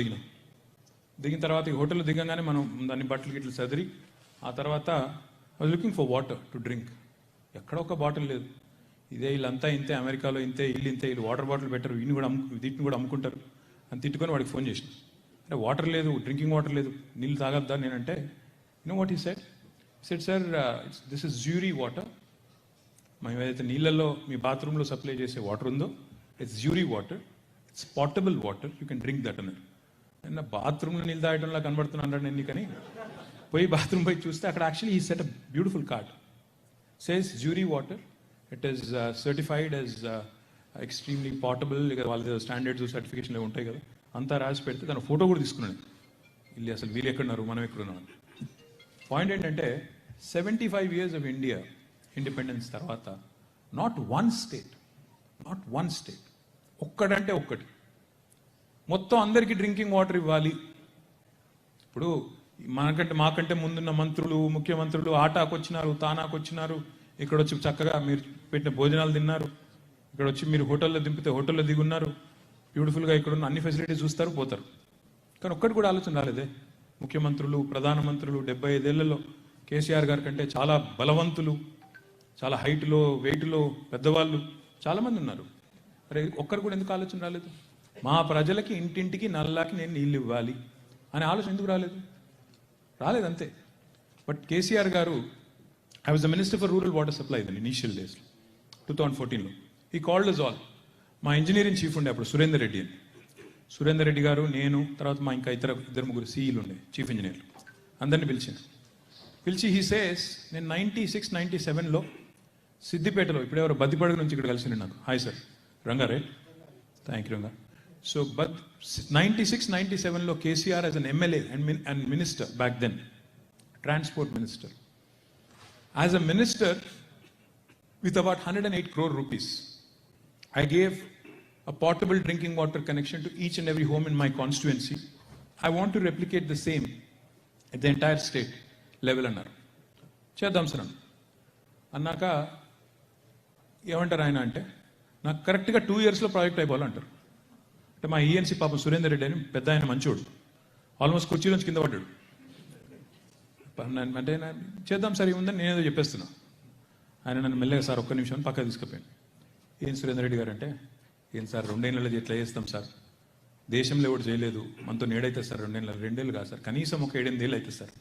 దిగిన తర్వాత ఈ హోటల్లో దిగంగానే మనం దాన్ని బట్టలు గిట్లు చదిరి ఆ తర్వాత I was looking for water to drink. ఎక్కడ ఒక బాటిల్ లేదు. ఇదే వీళ్ళంతా ఇంతే, అమెరికాలో ఇంతే, వీళ్ళు వాటర్ బాటిల్ పెట్టరు, వీటిని కూడా అమ్ముకుంటారు అని తిట్టుకొని వాడికి ఫోన్ చేసిన. అంటే వాటర్ లేదు, డ్రింకింగ్ వాటర్ లేదు, నీళ్ళు తాగద్దా నేనంటే, you know what he said sir, this is jury water. మేము ఏదైతే నీళ్ళల్లో మీ బాత్రూంలో సప్లై చేసే వాటర్ ఉందో, it's jury water, it's portable water, you can drink that అన్నారు. నా బాత్రూంలో నీళ్ళు తాగడంలా కనబడుతున్నాను నేను, కానీ పోయి బాత్రూమ్ పోయి చూస్తే అక్కడ యాక్చువల్లీ ఈ set a beautiful card, says jury water, it is certified as extremely portable. ఇక వాళ్ళ స్టాండర్డ్స్ సర్టిఫికేషన్లు ఉంటాయి కదా, అంతా రాసి పెడితే తన ఫోటో కూడా తీసుకున్నాను. వీళ్ళు అసలు వీళ్ళు ఎక్కడున్నారు, మనం ఎక్కడున్నాం అని. పాయింట్ ఏంటంటే 75 years ఆఫ్ ఇండియా ఇండిపెండెన్స్ తర్వాత నాట్ వన్ స్టేట్ ఒక్కడంటే ఒక్కటి మొత్తం అందరికీ డ్రింకింగ్ వాటర్ ఇవ్వాలి. ఇప్పుడు మాకంటే ముందున్న మంత్రులు, ముఖ్యమంత్రులు ఆటాకు వచ్చినారు, తానాకు వచ్చినారు, ఇక్కడ వచ్చి చక్కగా మీరు పెట్టిన భోజనాలు తిన్నారు, ఇక్కడ వచ్చి మీరు హోటల్లో దింపితే హోటల్లో దిగున్నారు, బ్యూటిఫుల్గా ఇక్కడ ఉన్న అన్ని ఫెసిలిటీస్ చూస్తారు, పోతారు. కానీ ఒక్కటి కూడా ఆలోచన రాలేదే. ముఖ్యమంత్రులు, ప్రధానమంత్రులు 75 ఏళ్లలో కేసీఆర్ గారి కంటే చాలా బలవంతులు, చాలా హైట్లో, వెయిట్లో పెద్దవాళ్ళు చాలామంది ఉన్నారు. అరే ఒక్కరు కూడా ఎందుకు ఆలోచన రాలేదు? మా ప్రజలకి ఇంటింటికి నల్లాకి నేను నీళ్ళు ఇవ్వాలి అనే ఆలోచన ఎందుకు రాలేదు అంతే. బట్ కేసీఆర్ గారు, I was the minister for rural water supply then initial డేస్లో 2014లో. He called us all. మా ఇంజనీరింగ్ చీఫ్ ఉండే అప్పుడు సురేందర్ రెడ్డి గారు, నేను, తర్వాత మా ఇంకా ఇద్దరు ముగ్గురు సీఈలు ఉండే, చీఫ్ ఇంజనీర్లు, అందరినీ పిలిచి హీ సేస్, నేను 96, 97లో సిద్దిపేటలో, ఇప్పుడు ఎవరో బద్దిపడుగు నుంచి ఇక్కడ కలిసి నాకు, హాయ్ సార్ రంగారే, థ్యాంక్ యూ రంగా. సో 96, 97లో KCR as an MLA and minister back then, transport minister, as a minister with about 108 crore rupees, I gave a portable drinking water connection to each and every home in my constituency. I want to replicate the same at the entire state level అన్నారు. చేద్దాం sir అన్నాక ఏమంటారు ఆయన అంటే, నాకు కరెక్ట్గా 2 yearsలో project అయిపోవాలంటారు. అంటే మా ఈఎన్సీ పాపం సురేందర్ రెడ్డి అని పెద్ద ఆయన మంచోడు, ఆల్మోస్ట్ కుర్చీలోంచి కింద పడ్డాడు. అంటే చేద్దాం సార్ ఏముందని నేనేదో చెప్పేస్తున్నా. ఆయన నన్ను మెల్లగా సార్ ఒక్క నిమిషం పక్కకు తీసుకుపోయాను. ఏం సురేందర్ రెడ్డి గారు అంటే, ఏం సార్ 2 ఏళ్ళలో ఎట్లా చేస్తాం సార్, దేశంలో ఎవరు చేయలేదు, మనతో నేడైతే సార్ 2 ఏళ్ళు కాదు సార్, కనీసం ఒక 7-8 ఏళ్ళు అవుతుంది సార్,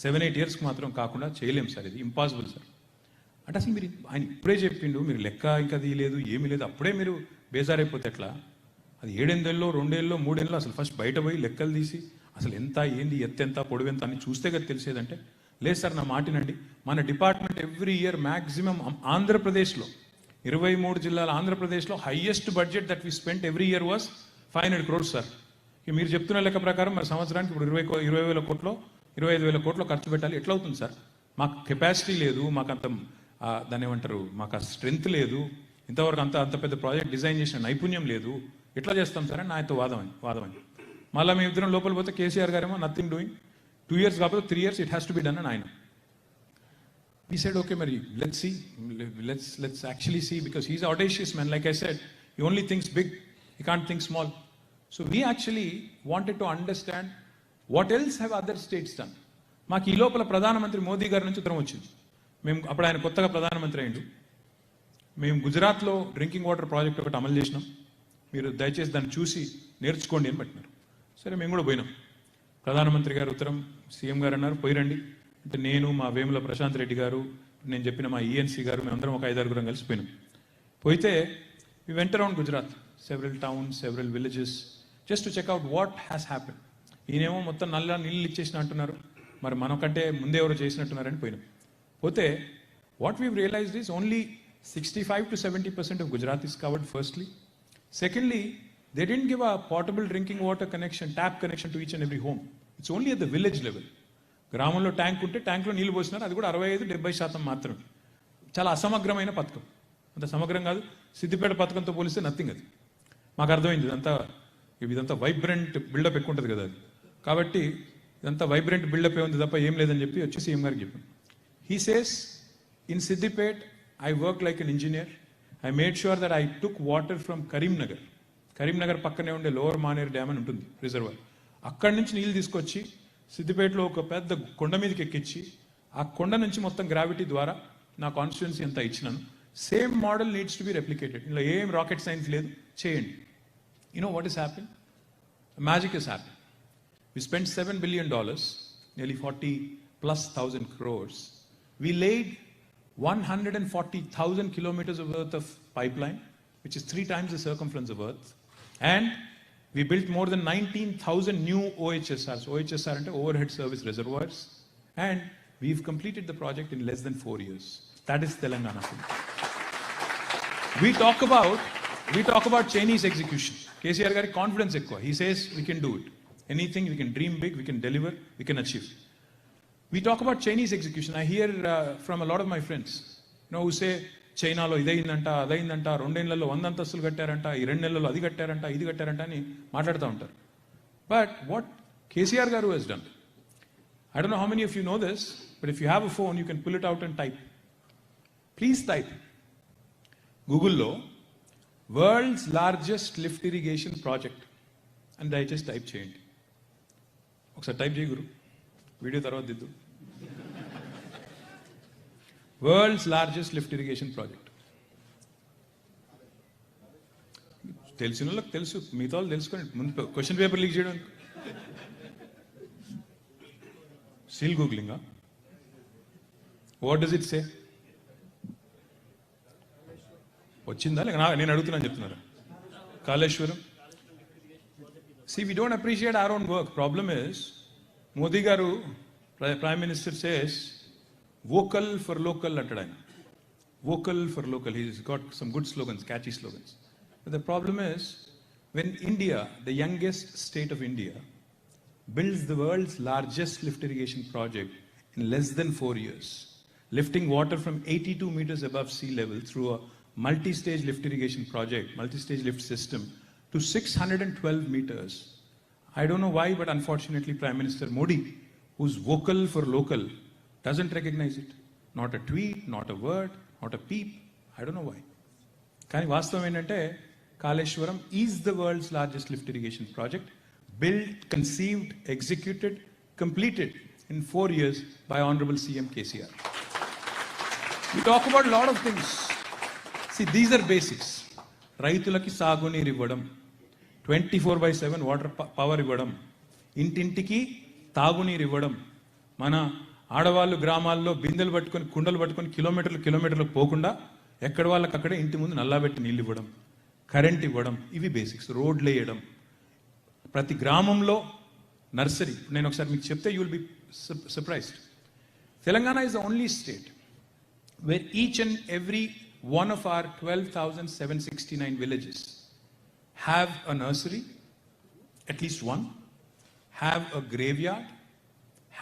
7-8 yearsకి మాత్రం కాకుండా చేయలేం సార్, ఇది ఇంపాసిబుల్ సార్. అంటే అసలు మీరు ఆయన ఇప్పుడే చెప్పిండు, మీరు లెక్క ఇంకా తీయలేదు, ఏమీ లేదు, అప్పుడే మీరు బేజారైపోతే ఎట్లా? అది 7-8 ఏళ్ళలో, 2 ఏళ్ళలో, 3 ఏళ్ళలో అసలు ఫస్ట్ బయట పోయి లెక్కలు తీసి అసలు ఎంత, ఏంది, ఎత్తెంత, పొడవెంత అని చూస్తే కదా తెలిసేదంటే, లేదు సార్ నా మాటినండి, మన డిపార్ట్మెంట్ ఎవ్రీ ఇయర్ మ్యాక్సిమం ఆంధ్రప్రదేశ్లో 23 జిల్లాల ఆంధ్రప్రదేశ్లో highest budget that we spent every year was 500 crores sir. మీరు చెప్తున్న లెక్క ప్రకారం మరి సంవత్సరానికి ఇప్పుడు 20,000 కోట్లు 25,000 కోట్లు ఖర్చు పెట్టాలి, ఎట్లా అవుతుంది సార్? మాకు కెపాసిటీ లేదు, మాకు అంత దాన్ని ఏమంటారు, మాకు ఆ స్ట్రెంగ్త్ లేదు, ఇంతవరకు అంత పెద్ద ప్రాజెక్ట్ డిజైన్ చేసిన నైపుణ్యం లేదు, ఎట్లా చేస్తాం సార్ అని ఆయనతో వాదమని. మళ్ళీ మేము ఇద్దరం లోపల పోతే కేసీఆర్ గారేమో నథింగ్ డూయింగ్, 2 years కాకపోతే 3 years it has to be done అని ఆయన. We said, okay, Mary, let's see. Let's actually see, because he's an audacious man. Like I said, he only thinks big. He can't think small. So we actually wanted to understand what else have other states done. మాకు ఈ లోపల ప్రధానమంత్రి మోదీ గారి నుంచి ఉత్తరం వచ్చింది. మేము అప్పుడు ఆయన కొత్తగా ప్రధానమంత్రి అయ్యిండు. మేము గుజరాత్లో డ్రింకింగ్ వాటర్ ప్రాజెక్ట్ ఒకటి అమలు చేసినాం, మీరు దయచేసి దాన్ని చూసి నేర్చుకోండి అని పెట్టినారు. సరే మేము కూడా పోయినాం. ప్రధానమంత్రి గారు ఉత్తరం, సీఎం గారు అన్నారు పోయిరండి అంటే నేను, మా వేముల ప్రశాంత్ రెడ్డి గారు, నేను చెప్పిన మా ఈఎన్సీ గారు, మేమందరం ఒక 5-6 కలిసిపోయినాం. పోయితే we went around Gujarat, several towns, several villages, just to check out what has happened. ఈయనేమో మొత్తం నల్ల నీళ్ళు ఇచ్చేసిన అంటున్నారు, మరి మనకంటే ముందే ఎవరో చేసినట్టున్నారని పోయినాం. పోతే what we've realized is only 65 to 70% of Gujarat is covered firstly. Secondly, they didn't give a portable drinking water connection, tap connection to each and every home. It's only at the village level. గ్రామంలో tank ఉంటే ట్యాంక్లో నీళ్ళు పోసినారు, అది కూడా 65-70% మాత్రమే. చాలా అసమగ్రమైన పథకం, అంత సమగ్రం కాదు. సిద్దిపేట పథకంతో పోలిస్తే నథింగ్. అది మాకు అర్థమైంది. ఇదంతా వైబ్రెంట్ బిల్డప్ ఎక్కువ ఉంటుంది కదా అది. కాబట్టి ఇదంతా వైబ్రెంట్ బిల్డప్ ఏ ఉంది తప్ప ఏం లేదని చెప్పి వచ్చి సీఎం గారికి చెప్పాను. He says, in Siddipet I work like an engineer. I made sure that I took water from Karimnagar పక్కనే ఉండే లోవర్ మానేర్ డ్యామ్ అని ఉంటుంది రిజర్వాయర్. అక్కడి నుంచి నీళ్ళు తీసుకొచ్చి సిద్దిపేటలో ఒక పెద్ద కొండ మీదకి ఎక్కించి ఆ కొండ నుంచి మొత్తం గ్రావిటీ ద్వారా నా కాన్స్టిట్యున్సీ అంతా ఇచ్చినాను. Same model needs to be replicated. ఇందులో ఏం రాకెట్ సైన్స్ లేదు, చేయండి. You know what is happening? Magic is happening. We spent $7 billion, nearly 40,000+ crores. We laid 140,000 kilometers of worth of pipeline, which is 3 times the circumference of Earth. And we built more than 19,000 new OHSRs. OHSR and overhead service reservoirs. And we've completed the project in less than 4 years. That is Telangana. We talk about Chinese execution. KCR gari confidence ekkuva. He says we can do it. Anything, we can dream big, we can deliver, we can achieve. We talk about Chinese execution. I hear from a lot of my friends, who say చైనాలో ఇదైందంట, అదైందంట, 2 ఏళ్లలో 100 అంతస్తులు కట్టారంట, ఈ 2 నెలల్లో అది కట్టారంట, ఇది కట్టారంట అని మాట్లాడుతూ ఉంటారు. బట్ వాట్ కేసీఆర్ గారు has done, I don't know how many of you know this, but if you have a phone, you can pull it out and type. Please type. గూగుల్లో world's largest lift irrigation project అని దయచేసి type చేయండి. ఒకసారి type చేయ గురు, video తర్వాత దిద్దు. World's largest lift irrigation project. తెలిసిన వాళ్ళకి తెలుసు, మిగతా వాళ్ళు తెలుసుకోండి. ముందు క్వశ్చన్ పేపర్ లీక్ చేయడం సీల్ గూగ్లింగా. What does it say? వచ్చిందా లేక నేను అడుగుతున్నాను చెప్తున్నారా? Kaleshwaram. See, we don't appreciate our own work. Problem is, Modi garu, Prime Minister says, vocal for local అంటాడు ఆయన. Vocal for local. He's got some good slogans, catchy slogans. But the problem is, when India, the youngest state of India, builds the world's largest lift irrigation project in less than 4 years, lifting water from 82 meters above sea level through a multi-stage lift irrigation project, multi-stage lift system to 612 meters. I don't know why, but unfortunately Prime Minister Modi, who's vocal for local, doesn't recognize it. Not a tweet, not a word, not a peep. I don't know why. Kani vastavam endante, Kaleshwaram is the world's largest lift irrigation project, built, conceived, executed, completed in 4 years by Honorable CM KCR. We talk about a lot of things. See, these are basics. రైతులకి సాగునీరు ఇవ్వడం, 24/7 water power ఇవ్వడం, ఇంటింటికి తాగునీరు ఇవ్వడం, మన ఆడవాళ్ళు గ్రామాల్లో బిందెలు పట్టుకొని కుండలు పట్టుకొని కిలోమీటర్లు పోకుండా ఎక్కడ వాళ్ళకి అక్కడే ఇంటి ముందు నల్లాబెట్టి నీళ్ళు ఇవ్వడం, కరెంట్ ఇవ్వడం, ఇవి బేసిక్స్. రోడ్లు వేయడం, ప్రతి గ్రామంలో నర్సరీ. నేను ఒకసారి మీకు చెప్తే you will be surprised. Telangana is the only state where each and every one of our 12,769 villages have a nursery, at least one, have a graveyard,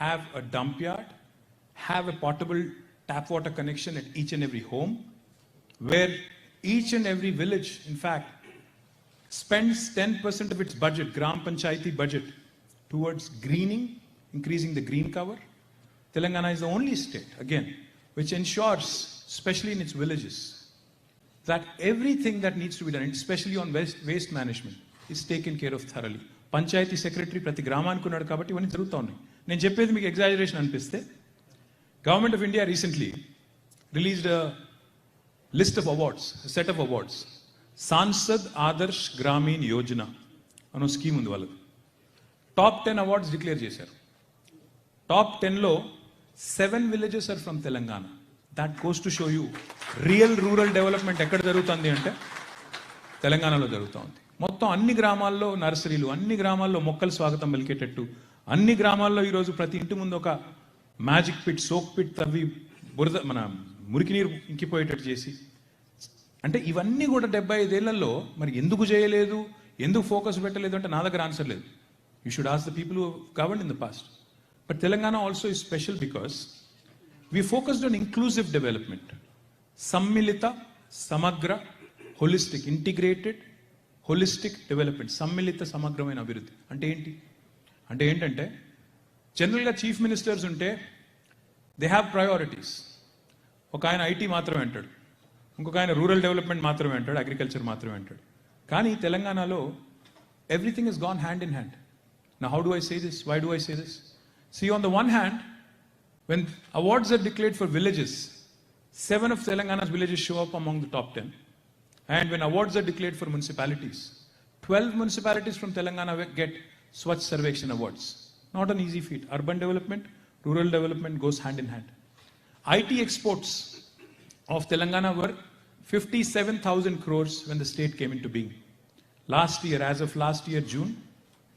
have a dump yard, have a portable tap water connection at each and every home, where each and every village, in fact, spends 10% of its budget, Gram Panchayati budget, towards greening, increasing the green cover. Telangana is the only state, again, which ensures, especially in its villages, that everything that needs to be done, especially on waste management, is taken care of thoroughly. Panchayat secretary ప్రతి గ్రామానికి ఉన్నాడు కాబట్టి ఇవన్నీ జరుగుతూ ఉన్నాయి. నేను చెప్పేది మీకు ఎగ్జాజరేషన్ అనిపిస్తే, government of India recently released a list of awards, set of awards. Sansad Adarsh Gramin Yojana అనో స్కీమ్ ఉంది వాళ్ళది. టాప్ 10 అవార్డ్స్ డిక్లేర్ చేశారు. టాప్ 10లో 7 villages are from Telangana. That goes to show you real rural development ఎక్కడ జరుగుతుంది అంటే తెలంగాణలో జరుగుతూ ఉంది. మొత్తం అన్ని గ్రామాల్లో నర్సరీలు, అన్ని గ్రామాల్లో మొక్కలు స్వాగతం పలికేటట్టు, అన్ని గ్రామాల్లో ఈరోజు ప్రతి ఇంటి ముందు ఒక మ్యాజిక్ పిట్, సోక్ పిట్ తవ్వి బురద మన మురికి నీరు ఇంకిపోయేటట్టు చేసి, అంటే ఇవన్నీ కూడా 75 ఏళ్లలో మరి ఎందుకు చేయలేదు, ఎందుకు ఫోకస్ పెట్టలేదు అంటే నా దగ్గర ఆన్సర్ లేదు. You should ask the people who governed in the past. But Telangana also is special because we focused on inclusive development, sammilita, samagра, holistic, integrated, holistic development, sammilita samagramaina abhiruddhi. అంటే ఏంటంటే జనరల్గా chief ministers ఉంటే they have priorities. ఒక ఆయన IT మాత్రమే అంటాడు, ఇంకొక ఆయన రూరల్ డెవలప్మెంట్ మాత్రమే అంటాడు, అగ్రికల్చర్ మాత్రమే అంటాడు. కానీ తెలంగాణలో everything is gone hand in hand. Now how do I say this? Why do I say this? See, on the one hand, when awards are declared for villages, 7 of Telangana's villages show up among the top 10. And when awards are declared for municipalities, 12 municipalities from Telangana get Swachh Sarvekshan awards. Not an easy feat. Urban development, rural development goes hand in hand. IT exports of Telangana were 57,000 crores when the state came into being. Last year, as of last year, June,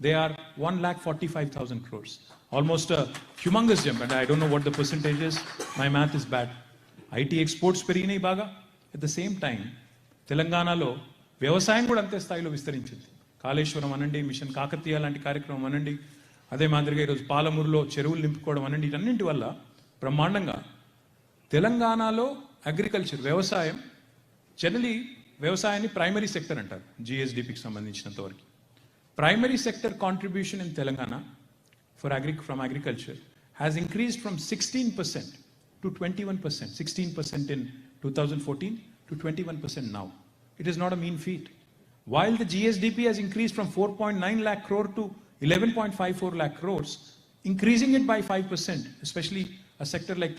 they are 1,45,000 crores. Almost a humongous jump, and I don't know what the percentage is. My math is bad. IT exports పెరిగినాయి బాగా. At the same time, తెలంగాణలో వ్యవసాయం కూడా అంతే స్థాయిలో విస్తరించింది. కాళేశ్వరం అనండి, machine Kakatiya లాంటి కార్యక్రమం అనండి, అదే మాదిరిగా ఈరోజు పాలమూరులో చెరువులు నింపుకోవడం అనండి, వీటన్నింటి వల్ల బ్రహ్మాండంగా తెలంగాణలో అగ్రికల్చర్, వ్యవసాయం, జనరలీ వ్యవసాయాన్ని ప్రైమరీ సెక్టర్ అంటారు జిఎస్డిపికి సంబంధించినంత వరకు. Primary sector contribution in Telangana from agriculture has increased from 16% to 21%. 16% in 2014 to 21% now. It is not a mean feat. While the GSDP has increased from 4.9 lakh crore to 11.54 lakh crores, increasing it by 5%, especially a sector like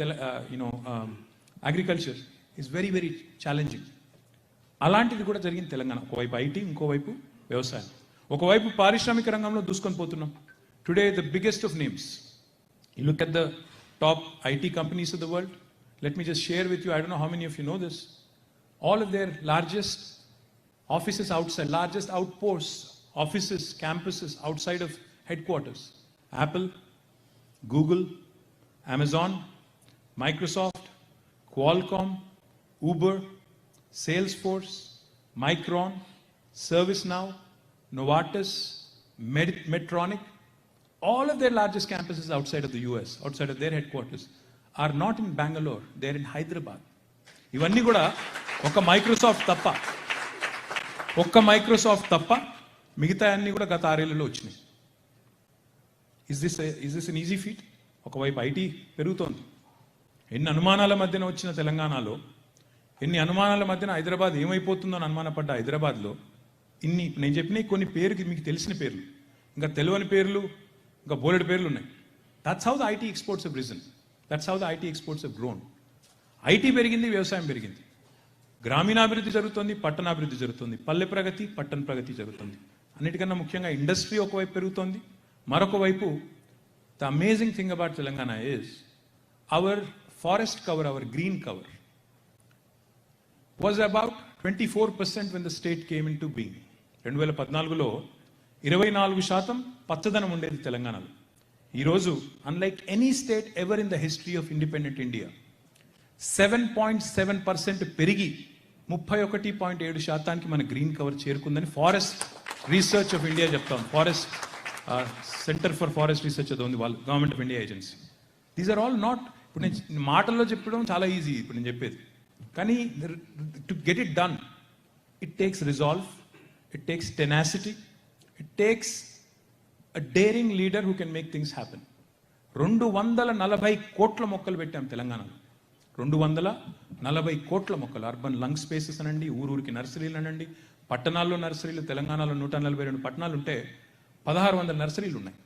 agriculture, is very, very challenging. అలాంటిది కూడా జరిగింది తెలంగాణ. ఒకవైపు IT, ఇంకోవైపు వ్యవసాయం. ఒకవైపు పారిశ్రామిక రంగంలో దూసుకొని పోతున్నాం. Today, the biggest of names. You look at the top IT companies of the world. Let me just share with you, I don't know how many of you know this. All of their largest offices outside, largest outposts, offices, campuses outside of headquarters. Apple, Google, Amazon, Microsoft, Qualcomm, Uber, Salesforce, Micron, ServiceNow, Novartis, Medtronic, all of their largest campuses outside of the US, outside of their headquarters, are not in Bangalore, they're in Hyderabad. ఇవన్నీ కూడా ఒక Microsoft తప్ప మిగతా అన్ని కూడా గత 6 ఏళ్లలో వచ్చినాయి. Is this an easy feet? ఒకవైపు ఐటీ పెరుగుతోంది. ఎన్ని అనుమానాల మధ్యన వచ్చిన తెలంగాణలో, ఎన్ని అనుమానాల మధ్యన హైదరాబాద్ ఏమైపోతుందో అని అనుమానపడ్డ హైదరాబాద్లో ఇన్ని నేను చెప్పిన కొన్ని పేరుకి మీకు తెలిసిన పేర్లు, ఇంకా తెలియని పేర్లు, ఇంకా బోలెడు పేర్లు ఉన్నాయి. That's how the IT exports have risen. That's how the IT exports have grown. IT పెరిగింది, వ్యవసాయం పెరిగింది, గ్రామీణాభివృద్ధి జరుగుతుంది, పట్టణాభివృద్ధి జరుగుతుంది, పల్లె ప్రగతి, పట్టణ ప్రగతి జరుగుతుంది. అన్నిటికన్నా ముఖ్యంగా ఇండస్ట్రీ ఒకవైపు పెరుగుతోంది, మరొక వైపు the amazing thing about Telangana is our forest cover, our green cover was about 24% when the state came into being. 2014లో 24% పచ్చదనం ఉండేది తెలంగాణలో. ఈరోజు unlike any state ever in the history of independent India 7.7% పెరిగి 31.7% మన గ్రీన్ కవర్ చేరుకుందని forest research of India చెప్తాం. Forest centre for forest research అది ఉంది వాళ్ళు, government of India agency. These are all not, ఇప్పుడు నేను మాటల్లో చెప్పడం చాలా ఈజీ ఇప్పుడు నేను చెప్పేది, కానీ to get it done it takes resolve, it takes tenacity, it takes a daring leader who can make things happen. 240 కోట్ల మొక్కలు పెట్టాం తెలంగాణలో. 240 కోట్ల మొక్కలు, అర్బన్ లంగ్ స్పేసెస్ అనండి, ఊరూరికి నర్సరీలు అనండి, పట్టణాల్లో నర్సరీలు తెలంగాణలో 142 పట్టణాలు ఉంటే 1600 నర్సరీలు ఉన్నాయి.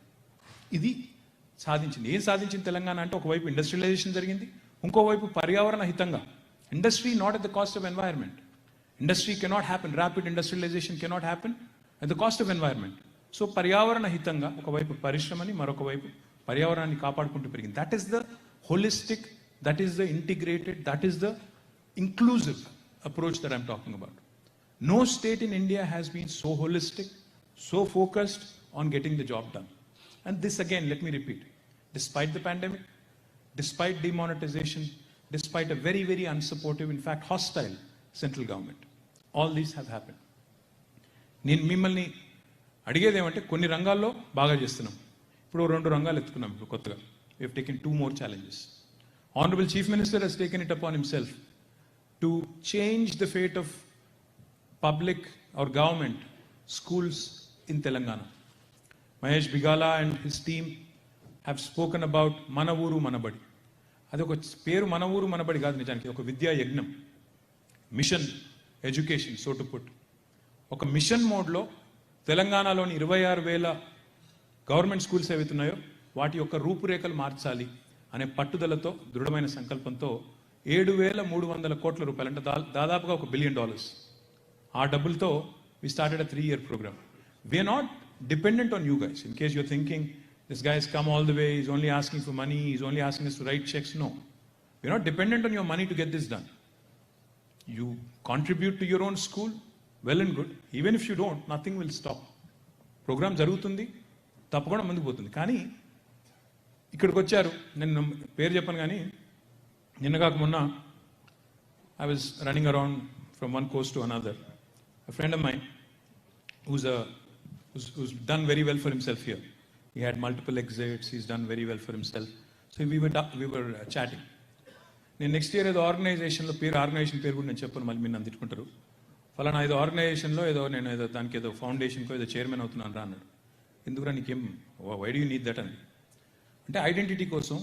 ఇది సాధించింది. ఏం సాధించింది తెలంగాణ అంటే ఒకవైపు ఇండస్ట్రియలైజేషన్ జరిగింది, ఇంకోవైపు పర్యావరణ హితంగా. Industry not at the cost of environment. Industry cannot happen, rapid industrialisation cannot happen at the cost of environment. So పర్యావరణ హితంగా ఒకవైపు పరిశ్రమని, మరొక వైపు పర్యావరణాన్ని కాపాడుకుంటూ పెరిగింది. That is the holistic, that is the integrated, that is the inclusive approach that I'm talking about. No state in India has been so holistic, so focused on getting the job done. And this again, let me repeat, despite the pandemic, despite demonetization, despite a very, very unsupportive, in fact hostile central government, all these have happened. నేను మిమ్మల్ని అడిగేది ఏమంటే కొన్ని రంగాల్లో బాగా చేస్తున్నాం, ఇప్పుడు 2 రంగాలు ఎత్తుకున్నాం. ఇప్పుడు కొత్తగా we have taken 2 more challenges. Honorable Chief Minister has taken it upon himself to change the fate of public or government schools in Telangana. Mahesh Bigala and his team have spoken about Mana Uru Manabadi. అది ఒక పేరు మన ఊరు మనబడి కాదు, నిజానికి ఒక విద్యా యజ్ఞం, machine education so to put. ఒక మిషన్ మోడ్లో తెలంగాణలోని 26,000 గవర్నమెంట్ స్కూల్స్ ఏవైతున్నాయో వాటి యొక్క రూపురేఖలు మార్చాలి అనే పట్టుదలతో, దృఢమైన సంకల్పంతో 7,300 కోట్ల రూపాయలు, అంటే దాదాపుగా $1 billion, ఆ డబ్బులతో we started a 3-year program. We are not dependent on you guys. In case you're thinking this guy has come all the way, he's only asking for money, he's only asking us to write checks. No, we're not dependent on your money to get this done. You contribute to your own school, well and good. Even if you don't, nothing will stop. Program జరుగుతుంది, తప్పకుండా ముందుకు పోతుంది. కానీ ఇక్కడికి వచ్చారు, నేను పేరు చెప్పను కానీ నిన్న కాక మొన్న I was running around from one coast to another. A friend of mine who's done very well for himself here. He had multiple exits, he's done very well for himself. So we were chatting. నేను next year ఏదో ఆర్గనైజేషన్లో organisation పేరు కూడా నేను చెప్పను, మళ్ళీ మీరు నన్ను తిట్టుకుంటారు. ఫలానా ఏదో ఆర్గనైజేషన్లో నేను ఏదో దానికి ఏదో ఫౌండేషన్కో ఏదో చైర్మన్ అవుతున్నాను రా అన్నాడు. ఎందుకురా నీకేం, why do you need that అని. అంటే ఐడెంటిటీ కోసం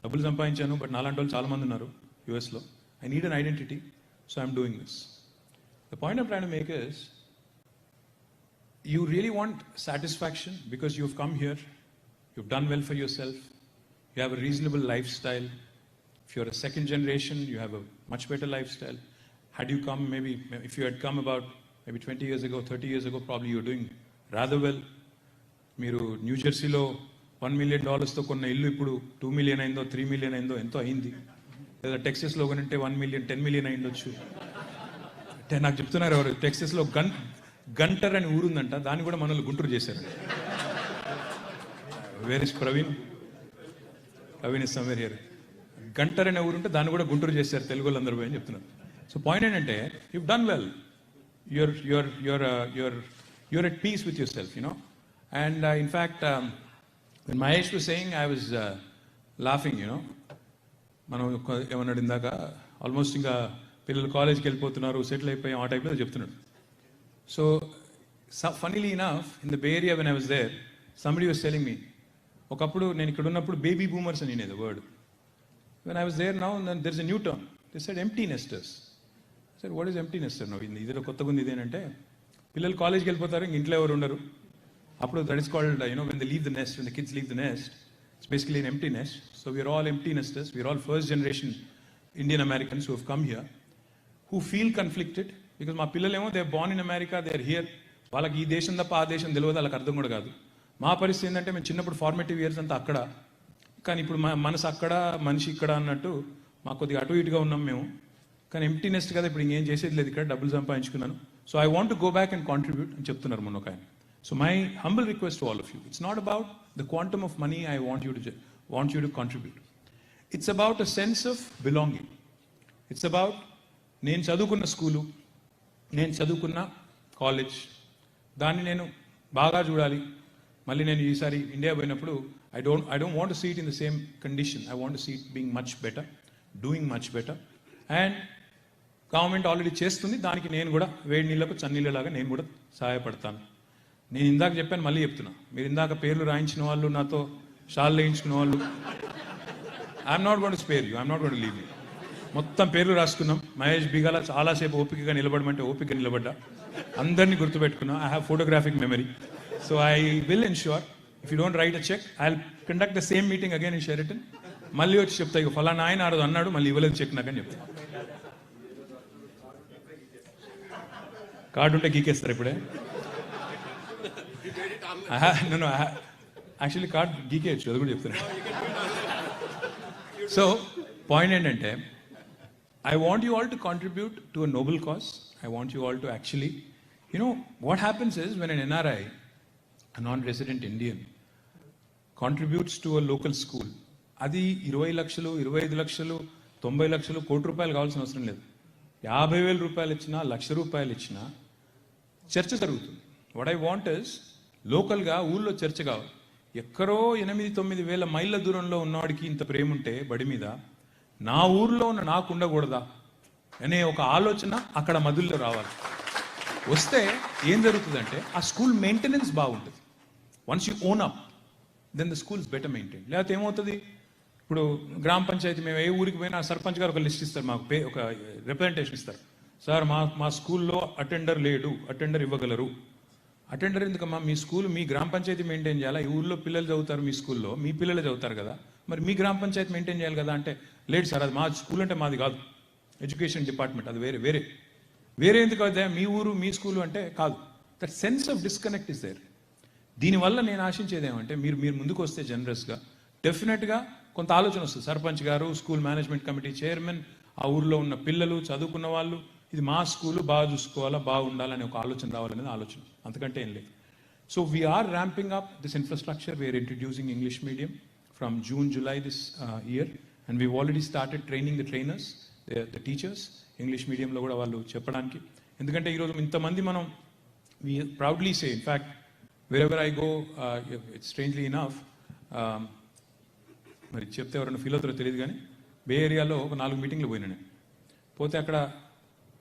డబ్బులు సంపాదించాను, బట్ నాలాంటి వాళ్ళు చాలామంది ఉన్నారు యూఎస్లో. I need an identity, so I'm doing this. The point I'm trying to make is, you really want satisfaction because you've come here, you've done well for yourself, you have a reasonable lifestyle. If you're a second generation, you have a much better lifestyle. Had you come, maybe if you had come about maybe 20 years ago, 30 years ago, probably you're doing rather well. మీరు new జెర్సీలో $1 million తో కొన్న ఇల్లు ఇప్పుడు 2 million అయిందో, 3 million అయిందో, ఎంతో అయింది. లేదా టెక్సస్లో కొనంటే 1 million, 10 million అయిండొచ్చు. అంటే నాకు చెప్తున్నారు ఎవరు, టెక్సస్లో గంటర్ అని ఊరుందంట, దాన్ని కూడా మనల్ని గుంటూరు చేశారు. Where is Praveen? Praveen is somewhere here. Gunter అనే ఊరుంటే దాన్ని కూడా గుంటూరు చేశారు తెలుగు వాళ్ళందరూ అని చెప్తున్నారు. సో పాయింట్ ఏంటంటే, you've done well, you're at peace with yourself, you know. And in fact, when Mahesh was saying, I was laughing, you know. మనం ఏమన్నాడు ఇందాక, ఆల్మోస్ట్ ఇంకా పిల్లలు కాలేజ్కి వెళ్ళిపోతున్నారు, సెటిల్ అయిపోయాం, ఆ టైప్లో చెప్తున్నాడు. So funnily enough, in the Bay Area when I was there, somebody was telling me, ఒకప్పుడు నేను ఇక్కడ ఉన్నప్పుడు baby boomers అని అనేది word. When I was there now, then there's a new term. They said empty nesters. I said, what is empty nester now? ఇదిలో కొత్తగా ఉంది ఇదేనంటే, పిల్లలు కాలేజ్కి వెళ్ళిపోతారు, ఇంక ఇంట్లో ఎవరు ఉండరు. అప్పుడు that is called, you know, when they leave the nest, when the kids leave the nest, it's basically an empty nest. So we are all empty nesters. We are all first generation Indian Americans who have come here, who feel conflicted. Because మా పిల్లలేమో they born in America, they are here, వాళ్ళకి ఈ దేశం తప్ప ఆ దేశం తెలియదు, వాళ్ళకి అర్థం కూడా కాదు. మా పరిస్థితి ఏంటంటే, మేము చిన్నప్పుడు ఫార్మేటివ్ ఇయర్స్ అంతా అక్కడ, కానీ ఇప్పుడు మనసు అక్కడ, మనిషి ఇక్కడ అన్నట్టు మాకు కొద్దిగా అటు ఇటుగా ఉన్నాం మేము. కానీ ఎంప్టీ నెస్ట్ కదా, ఇప్పుడు ఇంకేం చేసేది లేదు, ఇక్కడ డబ్బులు సంపాదించుకున్నాను, so I want to go back and contribute అని చెప్తున్నారు మొన్న ఒక ఆయన. So my humble request to all of you, it's not about the quantum of money I want you to contribute. It's about a sense of belonging. It's about నేను చదువుకున్న school, నేను చదువుకున్న college, దాన్ని నేను బాగా చూడాలి. మళ్ళీ నేను ఈసారి ఇండియా పోయినప్పుడు I don't want to see it in the same condition. I want to see it being much better, doing much better. And government already చేస్తుంది, దానికి నేను కూడా వేడి నీళ్ళకు చన్నీళ్ళలాగా నేను కూడా సహాయపడతాను. నేను ఇందాక చెప్పాను, మళ్ళీ చెప్తున్నా, మీరు ఇందాక పేర్లు రాయించిన వాళ్ళు, నాతో షాల్ వేయించుకున్న వాళ్ళు, I'm not going to spare you, I'm not going to leave you. మొత్తం పేర్లు రాసుకున్నాం. మహేష్ బిగాల చాలాసేపు ఓపికగా నిలబడమంటే ఓపికగా నిలబడ్డా. అందరినీ గుర్తుపెట్టుకున్నా. I have photographic memory. So I will ensure if you don't write a cheque I will conduct the same meeting again in Sheraton. మళ్ళీ వచ్చి చెప్తా, ఇక ఫలానా ఆయన ఆ రోజు అన్నాడు, మళ్ళీ ఇవ్వలేదు చెక్ నాకని చెప్తా. కార్డు ఉంటే గీకేస్తారు ఇప్పుడే. నన్ను యాక్చువల్లీ కార్డ్ గీకేయచ్చు, అది కూడా చెప్తాను. సో పాయింట్ ఏంటంటే, I want you all to contribute to a noble cause. I want you all to actually, what happens is when an NRI, a non-resident Indian, contributes to a local school, అది 20 లక్షలు 25 లక్షలు 90 లక్షలు కోటి రూపాయలు కావాల్సిన అవసరం లేదు. 50,000 రూపాయలు ఇచ్చినా, ₹1,00,000 ఇచ్చినా చర్చ జరుగుతుంది. వాట్ ఐ వాంట్ ఇస్ లోకల్గా ఊళ్ళో చర్చ కావాలి. ఎక్కడో 8-9 వేల మైళ్ళ దూరంలో ఉన్నవాడికి ఇంత ప్రేమ ఉంటే బడి మీద, నా ఊర్లో ఉన్న నాకు ఉండకూడదా అనే ఒక ఆలోచన అక్కడ మధుల్లో రావాలి. వస్తే ఏం జరుగుతుందంటే ఆ స్కూల్ మెయింటెనెన్స్ బాగుంటుంది. Once you own up then the school is better maintain. లేకపోతే ఏమవుతుంది, ఇప్పుడు గ్రామ పంచాయతీ మేము ఏ ఊరికి పోయినా సర్పంచ్ గారు ఒక లిస్ట్ ఇస్తారు, మాకు ఒక రిప్రజెంటేషన్ ఇస్తారు. సార్ మా స్కూల్లో అటెండర్ లేడు, అటెండర్ ఇవ్వగలరు. అటెండర్ ఎందుకమ్మా, మీ స్కూల్ మీ గ్రామ పంచాయతీ మెయింటైన్ చేయాలా? ఈ ఊళ్ళో పిల్లలు చదువుతారు, మీ స్కూల్లో మీ పిల్లలు చదువుతారు కదా, మరి మీ గ్రామ పంచాయతీ మెయింటైన్ చేయాలి కదా అంటే, లేదు సార్ అది మా స్కూల్ అంటే మాది కాదు, ఎడ్యుకేషన్ డిపార్ట్మెంట్, అది వేరే ఎందుకు అవుతాయి, మీ ఊరు మీ స్కూలు అంటే కాదు. That sense of disconnect is there. దీనివల్ల నేను ఆశించేది ఏమంటే, మీరు ముందుకు వస్తే జనరస్గా డెఫినెట్గా కొంత ఆలోచన వస్తుంది. సర్పంచ్ గారు, స్కూల్ మేనేజ్మెంట్ కమిటీ చైర్మన్, ఆ ఊర్లో ఉన్న పిల్లలు, చదువుకున్న వాళ్ళు, ఇది మా స్కూలు, బాగా చూసుకోవాలా, బాగుండాలనే ఒక ఆలోచన రావాలనేది ఆలోచన, అంతకంటే ఏం లేదు. So we're ramping up this infrastructure. We're introducing English medium from June, July this year, and we've already started training the trainers, the teachers, English మీడియంలో కూడా వాళ్ళు చెప్పడానికి. ఎందుకంటే ఈరోజు ఇంతమంది మనం we proudly say, in fact, wherever I go, it's strangely enough, మరి చెప్తే ఎవరైనా ఫీల్ అవుతారో తెలియదు కానీ, బే ఏరియాలో ఒక 4 మీటింగ్లు పోయినా నేను. పోతే అక్కడ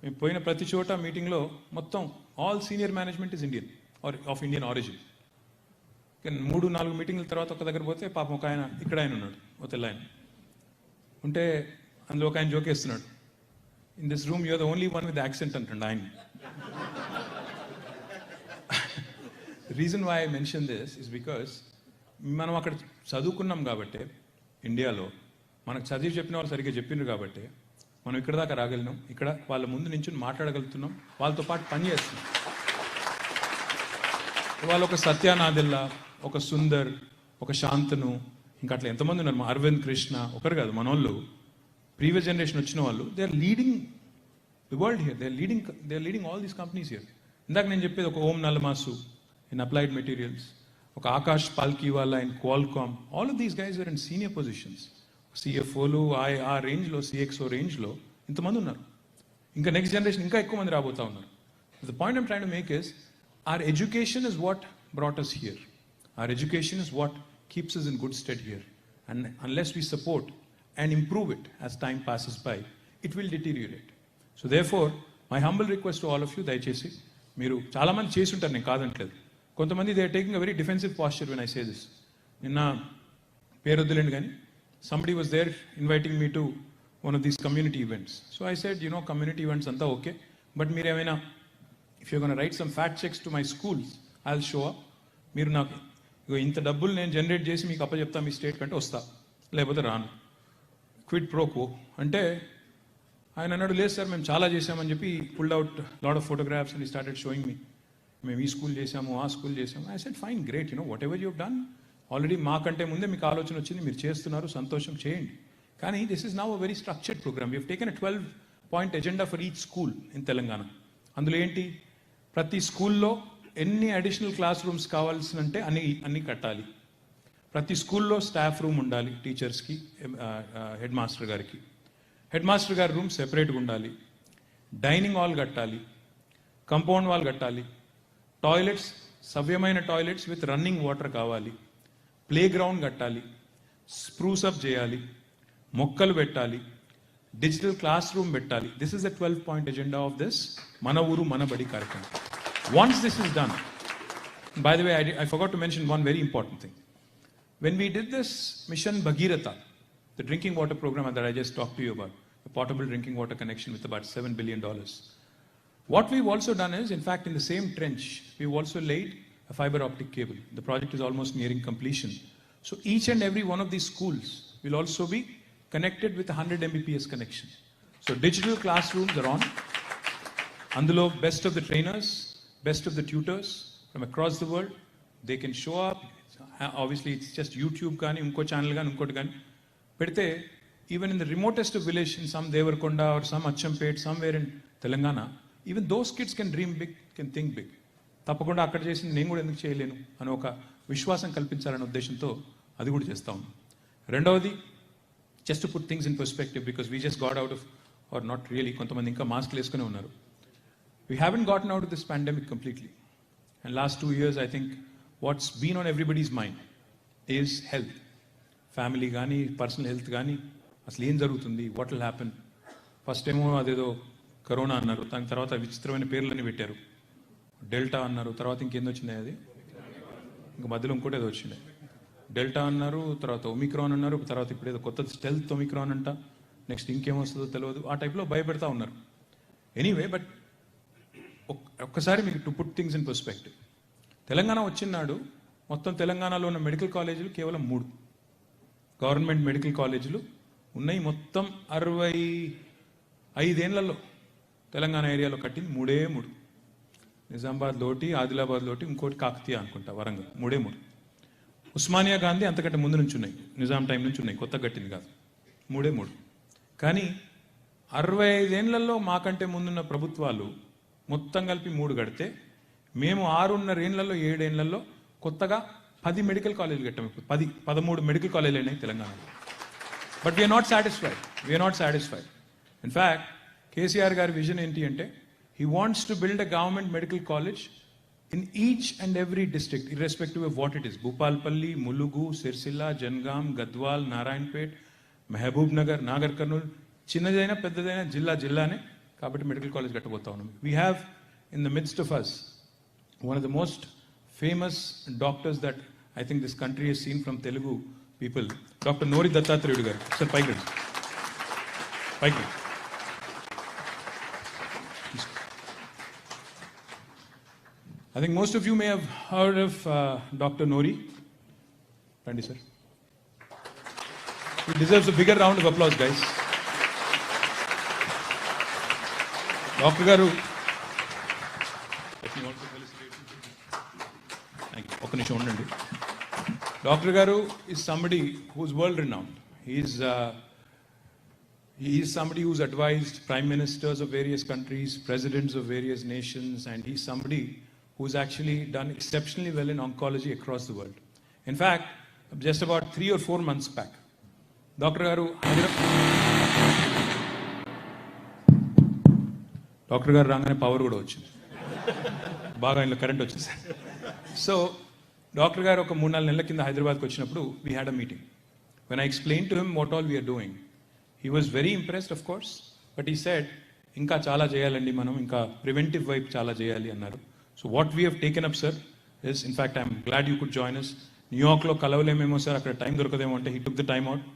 మేము పోయిన ప్రతి చోట మీటింగ్లో మొత్తం all senior management is Indian or of Indian origin. 3-4 మీటింగ్ల తర్వాత ఒక దగ్గర పోతే పాపం ఒక ఆయన, ఇక్కడ ఆయన ఉన్నాడు, ఒక తెల్ల ఆయన ఉంటే, అందులో ఒక ఆయన జోకేస్తున్నాడు, in this room you are the only one with accent అంటుండ ఆయన. Reason why I mention this is because మనం అక్కడ చదువుకున్నాం కాబట్టి, ఇండియాలో మనకు చదివి చెప్పిన వాళ్ళు సరిగ్గా చెప్పిండ్రు కాబట్టి మనం ఇక్కడ దాకా రాగలిగినాం. ఇక్కడ వాళ్ళ ముందు నుంచి మాట్లాడగలుగుతున్నాం, వాళ్ళతో పాటు పని చేస్తున్నాం. వాళ్ళు ఒక సత్యానాదిల్లా, ఒక సుందర్, ఒక శాంతను, ఇంకా అట్లా ఎంతమంది ఉన్నారు, మా అరవింద్ కృష్ణ ఒకరు కాదు, మన వాళ్ళు ప్రీవియస్ జనరేషన్ వచ్చిన వాళ్ళు, they are leading the world here, they are leading all these companies here. ఇందాక నేను చెప్పేది ఒక Om Nallamasu in applied materials, ఒక Akash Palkhiwala in Qualcomm, all of these guys are in senior positions. సిఎఫ్ఓలు ఆ రేంజ్లో, సిఎక్స్ఓ రేంజ్లో ఇంతమంది ఉన్నారు. ఇంకా నెక్స్ట్ జనరేషన్ ఇంకా ఎక్కువ మంది రాబోతా ఉన్నారు. The point I'm trying to make is, our education is what brought us here. Our education is what keeps us in good stead here. And unless we support and improve it as time passes by, it will deteriorate. So therefore, my humble request to all of you, దయచేసి మీరు చాలామంది చేసి ఉంటారు, నేను కాదంటలేదు. కొంతమంది they are taking a very defensive posture when I say this. నిన్న పేరు వద్దులేండి కానీ, somebody was there inviting me to one of these community events. So I said, community events anta okay, but meer emaina, if you're going to write some fact checks to my schools, I'll show up. మీరు నాకు ఇంత డబ్బులు నేను generate చేసి మీకు అప్పచెప్తా మీ state కంటే వస్తా, లేకపోతే రాను. క్విడ్ ప్రోకో అంటే ఆయన అన్నాడు, లేదు సార్ మేము చాలా చేసామని చెప్పి pulled out lot of photographs and started showing me, మేము ఈ స్కూల్ చేసాము, ఆ స్కూల్ చేసాము. I said fine, great, what ever you done already, మాకంటే ముందే మీకు ఆలోచన వచ్చింది, మీరు చేస్తున్నారు, సంతోషం, చేయండి. కానీ this is now a very structured programme. We have taken a 12-point agenda for each school in Telangana. అందులో ఏంటి, ప్రతి స్కూల్లో ఎన్ని అడిషనల్ క్లాస్ రూమ్స్ కావాల్సినంటే అన్ని కట్టాలి. ప్రతి స్కూల్లో స్టాఫ్ రూమ్ ఉండాలి, టీచర్స్కి, హెడ్ మాస్టర్ గారికి. హెడ్ మాస్టర్ గారి రూమ్ సెపరేట్గా ఉండాలి. డైనింగ్ హాల్ కట్టాలి, కంపౌండ్ వాల్ కట్టాలి, టాయిలెట్స్ సవ్యమైన టాయిలెట్స్ విత్ రన్నింగ్ వాటర్ కావాలి, ప్లే గ్రౌండ్ కట్టాలి, స్ప్రూస్ అప్ చేయాలి, మొక్కలు పెట్టాలి, డిజిటల్ క్లాస్ రూమ్ పెట్టాలి. This is the 12-point agenda of this మన ఊరు మన బడి కార్యక్రమం. Once this is done, by the way, I forgot to mention one very important thing. When we did this Mission Bhagiratha, the drinking water program that I just talked to you about, a portable drinking water connection with about $7 billion. What we've also done is, in fact, in the same trench, we've also laid a fiber optic cable. The project is almost nearing completion. So each and every one of these schools will also be connected with a 100 Mbps connection. So digital classrooms are on. అందులో best of the trainers, best of the tutors from across the world, they can show up. Obviously, it's just YouTube కానీ ఇంకో channel కానీ ఇంకోటి కానీ పెడితే even in the remotest of village, in some Devarkonda or some Achampet, somewhere in Telangana, even those kids can dream big, can think big. తప్పకుండా అక్కడ చేసింది నేను కూడా ఎందుకు చేయలేను అని ఒక విశ్వాసం కల్పించాలనే ఉద్దేశంతో అది కూడా చేస్తా ఉన్నాం. రెండవది, just to put things in perspective, because we just got out of, or not really, కొంతమంది ఇంకా మాస్క్లు వేసుకునే ఉన్నారు. We haven't gotten out of this pandemic completely. And last 2 years, I think what's been on everybody's mind is health. Family గానీ, personal health కానీ, అసలు ఏం జరుగుతుంది, వాట్ విల్ హ్యాపెన్. ఫస్ట్ ఏమో అదేదో కరోనా అన్నారు, దాని తర్వాత విచిత్రమైన పేర్లన్నీ పెట్టారు. డెల్టా అన్నారు, తర్వాత ఇంకేందో వచ్చినాయి, అది ఇంకా మధ్యలో ఇంకోటి ఏదో వచ్చినాయి. డెల్టా అన్నారు, తర్వాత ఒమిక్రాన్ అన్నారు, తర్వాత ఇప్పుడు ఏదో కొత్త స్టెల్త్ ఒమిక్రాన్ అంట, నెక్స్ట్ ఇంకేమొస్తుందో తెలియదు. ఆ టైప్లో భయపెడతా ఉన్నారు. ఎనీవే, బట్ ఒక్కసారి మీకు to put things in perspective, Telangana వచ్చినాడు మొత్తం తెలంగాణలో ఉన్న మెడికల్ కాలేజీలు కేవలం 3 గవర్నమెంట్ మెడికల్ కాలేజీలు ఉన్నాయి. మొత్తం 65 ఏళ్లలో తెలంగాణ ఏరియాలో కట్టింది 3. నిజామాబాద్ లోటి, ఆదిలాబాద్ లోటి, ఇంకోటి కాకతీయ అనుకుంటా, వరంగల్, 3. ఉస్మానియా గాంధీ అంతకంటే ముందు నుంచి ఉన్నాయి, నిజాం టైం నుంచి ఉన్నాయి, కొత్త కట్టింది కాదు. 3. కానీ 65 ఏళ్లలో మాకంటే ముందున్న ప్రభుత్వాలు మొత్తం కలిపి 3 కడితే, మేము 6.5 ఏళ్లలో 7 ఏళ్లలో కొత్తగా 10 మెడికల్ కాలేజీలు కట్టాము. ఇప్పుడు 13 మెడికల్ కాలేజీలు అయినాయి తెలంగాణలో. But we're not satisfied. In fact KCR గారి విజన్ ఏంటి అంటే, he wants to build a government medical college in each and every district, irrespective of what it is. Bhupalpalli, Mulugu, Sirsilla, Jangam, Gadwal, Narayanpet, Mehboob Nagar, Nagar Karnool, చిన్నదైనా పెద్దదైనా జిల్లానే కాబట్టి medical college కట్టబోతా ఉన్నాం. We have in the midst of us one of the most famous doctors that I think this country has seen from Telugu people, Dr. Nori Dattatreyu garu. Sir, pike. I think most of you may have heard of Dr. Nori. Randi sir. He deserves a bigger round of applause, guys. Dr. Garu, let me also felicitate you. Thank you. Oka nishu undandi. Dr. Garu is somebody who's world renowned. He is somebody who's advised prime ministers of various countries, presidents of various nations, and he's somebody who's actually done exceptionally well in oncology across the world. In fact, just about 3 or 4 months back, Dr. Garu రాగానే power కూడా వచ్చింది, బాగా ఇంట్లో current వచ్చింది. So doctor గారు ఒక 3-4 నెలల కింద హైదరాబాద్కి వచ్చినప్పుడు we had a meeting. When I explain to him what all we're doing, he was very impressed of course, but he said ఇంకా చాలా చేయాలండి, మనం ఇంకా ప్రివెంటివ్ వైపు చాలా చేయాలి అన్నారు. So what we have taken up sir is, in fact I'm glad you could join us. న్యూయార్క్లో కలవలేమేమో సార్, అక్కడ టైం దొరకదేమో అంటే, he took the time out.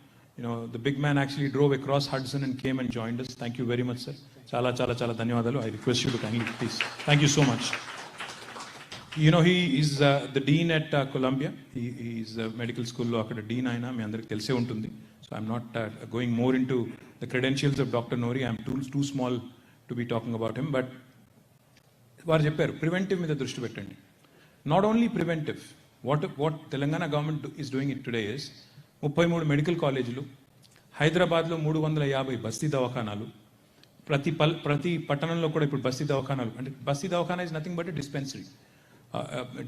The big man actually drove across Hudson and came and joined us. Thank you very much, sir. Chala ధన్యవాదాలు. I request you to kindly please. Thank you so much. He is the dean at Columbia. He is a medical school lo akkada dean ayina మీ అందరికి తెలిసే ఉంటుంది. So I'm not going more into the credentials of Dr. Nori. I'm too small to be talking about him. But వారు చెప్పారు, preventive మీద దృష్టి పెట్టండి. Not only preventive, what Telangana government is doing it today is 33 medical కాలేజీలు, హైదరాబాద్లో 350 బస్తీ దవాఖానాలు, ప్రతి పట్టణంలో కూడా ఇప్పుడు బస్తీ దవాఖానాలు. అంటే Basti Dawakhana is nothing but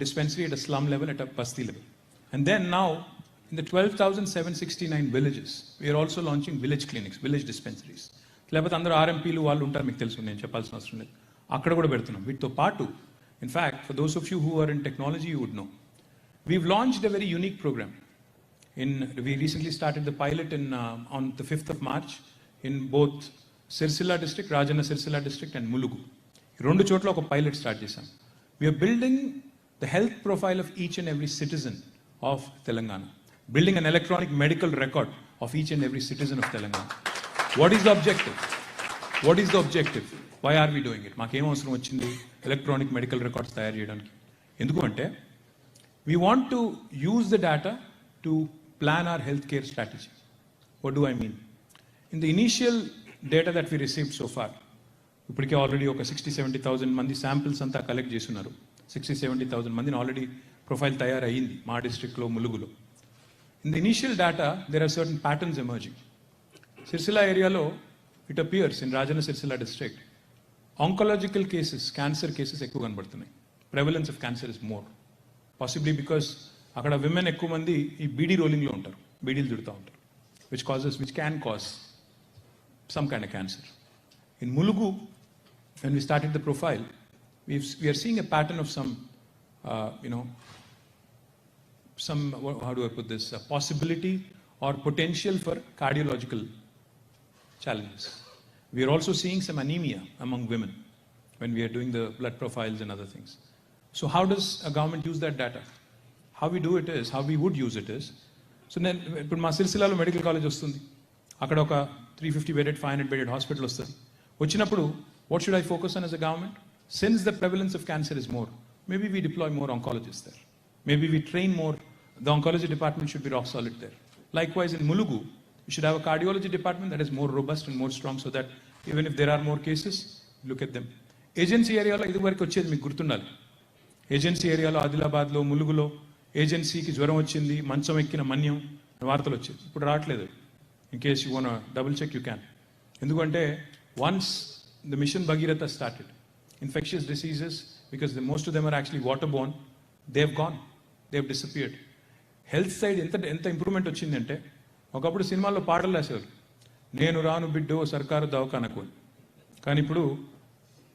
dispensary at a slum level, at a basti level. And then now in the 12,769 villages, we are also launching village clinics, village dispensaries. లేకపోతే అందరూ ఆర్ఎంపీలు వాళ్ళు ఉంటారు, మీకు తెలుసు, నేను చెప్పాల్సిన అవసరం లేదు, అక్కడ కూడా పెడుతున్నాం. వీటితో పాటు, in fact for those of you who are in technology, you would know, we've launched a very unique program. We recently started the pilot on the 5th of March in both Sirsilla district, Rajanna Sirsilla district, and Mulugu. Rendu chotla oka pilot start chesam. We are building the health profile of each and every citizen of Telangana, building an electronic medical record of each and every citizen of Telangana. What is the objective? What is the objective? Why are we doing it? మాకేం అవసరం వచ్చింది electronic medical records తయారు చేయడానికి? ఎందుకు అంటే we want to use the data to plan our healthcare strategy. What do I mean? In the initial data that we received so far, ఇప్పటికే already ఒక 60-70,000 మంది శాంపిల్స్ అంతా కలెక్ట్ చేస్తున్నారు. 60-70,000 మందిని ఆల్రెడీ ప్రొఫైల్ తయారయ్యింది మా డిస్ట్రిక్ట్లో ములుగులో. In the initial data, there are certain patterns emerging. Sirsila ఏరియాలో it appears in Rajana Sirsila district, oncological cases, cancer cases ఎక్కువ కనబడుతున్నాయి. Prevalence of cancer is more. Possibly because అక్కడ women ఎక్కువ మంది ఈ బీడీ రోలింగ్లో ఉంటారు, బీడీలు చుడుతూ ఉంటారు, which can cause some kind of cancer. In Mulugu, when we started the profile, we are seeing a pattern of some, how do I put this, a possibility or potential for cardiological challenges. We are also seeing some anemia among women when we are doing the blood profiles and other things. So how does a government use that data? How we do it is, how we would use it is, so then ఇప్పుడు మా సిరిసిల్లాలో medical college వస్తుంది, అక్కడ ఒక 350 bedded 500 bedded hospital వస్తుంది. వచ్చినప్పుడు what should I focus on as a government? Since the prevalence of cancer is more, maybe we deploy more oncologists there. Maybe we train more. The oncology department should be rock solid there. Likewise in Mulugu, we should have a cardiology department that is more robust and more strong so that even if there are more cases, look at them. Agency ఏరియాలో ఇది వరకు వచ్చేది మీకు గుర్తుండాలి. Agency ఏరియాలో ఆదిలాబాద్లో ములుగులో ఏజెన్సీకి జ్వరం వచ్చింది, మంచం ఎక్కిన మన్యం వార్తలు వచ్చేది. ఇప్పుడు రావట్లేదు. In case you want double check you can. ఎందుకంటే once the mission Bhagiratha started, infectious diseases, because most of them are actually waterborne, they've gone, they've disappeared. Health side ఎంత ఇంప్రూవ్మెంట్ వచ్చిందంటే, ఒకప్పుడు సినిమాల్లో పాటలు రాసేవారు, నేను రాను బిడ్డో సర్కారు దవాఖానకు. కానీ ఇప్పుడు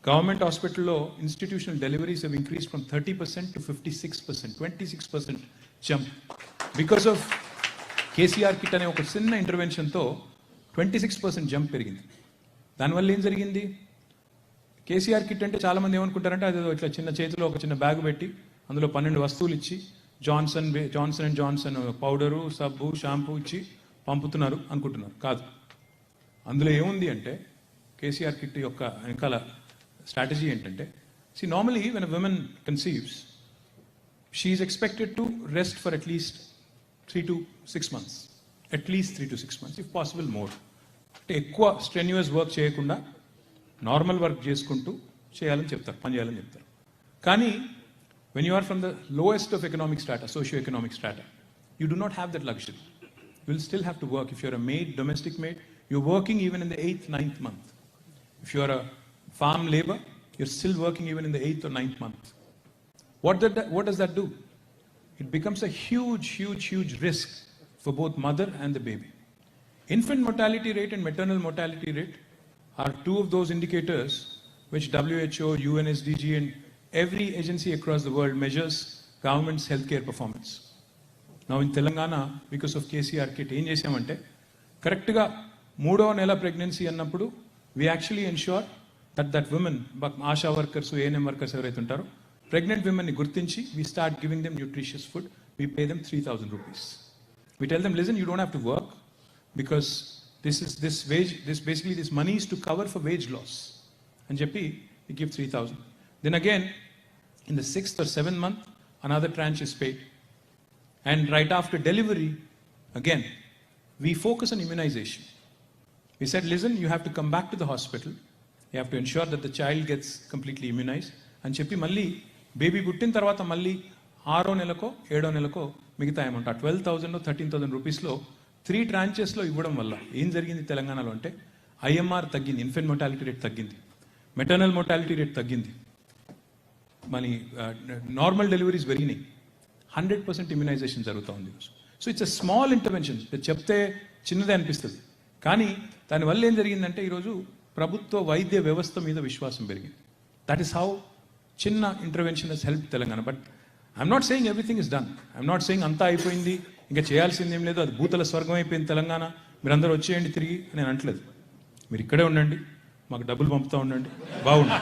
గవర్నమెంట్ హాస్పిటల్లో institutional deliveries have increased from 30% to 56%, 26% jump. Because of KCR kit అనే ఒక చిన్న ఇంటర్వెన్షన్తో 26% జంప్ పెరిగింది. దానివల్ల ఏం జరిగింది? కేసీఆర్ కిట్ అంటే చాలామంది ఏమనుకుంటారంటే అది ఇట్లా చిన్న చేతిలో ఒక చిన్న బ్యాగ్ పెట్టి అందులో 12 వస్తువులు ఇచ్చి జాన్సన్ అండ్ జాన్సన్ పౌడరు, సబ్బు, షాంపూ ఇచ్చి పంపుతున్నారు అనుకుంటున్నారు. కాదు, అందులో ఏముంది అంటే కేసీఆర్ కిట్ యొక్క వెనకాల స్ట్రాటజీ ఏంటంటే, normally when a women conceives, she is expected to rest for at least 3 to 6 months, at least 3 to 6 months, if possible more. అంటే ఎక్కువ స్ట్రెన్యూయస్ వర్క్ చేయకుండా నార్మల్ వర్క్ చేసుకుంటూ చేయాలని చెప్తారు, పని చేయాలని చెప్తారు. కానీ when you are from the lowest of economic strata, socio-economic strata, you do not have that luxury. You will still have to work. If you're a maid, domestic maid, you're working even in the 8th, 9th month. If you're a farm labor, you're still working even in the 8th or 9th month. What does that do? It becomes a huge risk for both mother and the baby. Infant mortality rate and maternal mortality rate are two of those indicators which WHO, UNSDG and every agency across the world measures government's healthcare performance. Now in Telangana, because of KCR kit, ఏం చేసామంటే కరెక్ట్గా 3వ నెల pregnancy అన్నప్పుడు we actually ensure that women, ASHA workers, ANM workers ఎవరైతే ఉంటారో pregnant విమెన్ని గుర్తించి we start giving them nutritious food. We pay them 3,000 rupees. We tell them, listen, you don't have to work because this money is to cover for wage loss. And చెప్పి we give 3,000. Then again, in the 6th or 7th month, another tranche is paid. And right after delivery, again, we focus on immunization. We said, listen, you have to come back to the hospital. You have to ensure that the child gets completely immunized. And చెప్పి మళ్ళీ baby పుట్టిన తర్వాత మళ్ళీ 6వ నెలకో 7వ నెలకో మిగతా అమౌంట్ 12,000 13,000 రూపీస్లో 3 ట్రాంచెస్లో ఇవ్వడం వల్ల ఏం జరిగింది తెలంగాణలో అంటే ఐఎంఆర్ తగ్గింది, ఇన్ఫెంట్ mortality రేట్ తగ్గింది, మెటర్నల్ mortality రేట్ తగ్గింది, మళ్ళీ నార్మల్ డెలివరీస్ పెరిగినాయి, 100% ఇమ్యునైజేషన్ జరుగుతూ ఉంది. So it's a small intervention. చెప్తే చిన్నదే అనిపిస్తుంది, కానీ దానివల్ల ఏం జరిగిందంటే ఈరోజు ప్రభుత్వ వైద్య వ్యవస్థ మీద విశ్వాసం పెరిగింది. దట్ ఈస్ హౌ చిన్న intervention has help Telangana. But I'm not saying everything is done. I'm not saying అంతా అయిపోయింది, ఇంకా చేయాల్సింది ఏం లేదు, అది భూతల స్వర్గం అయిపోయింది తెలంగాణ, మీరందరూ వచ్చేయండి తిరిగి నేను అనట్లేదు. మీరు ఇక్కడే ఉండండి, మాకు డబ్బులు పంపుతూ ఉండండి, బాగుండండి.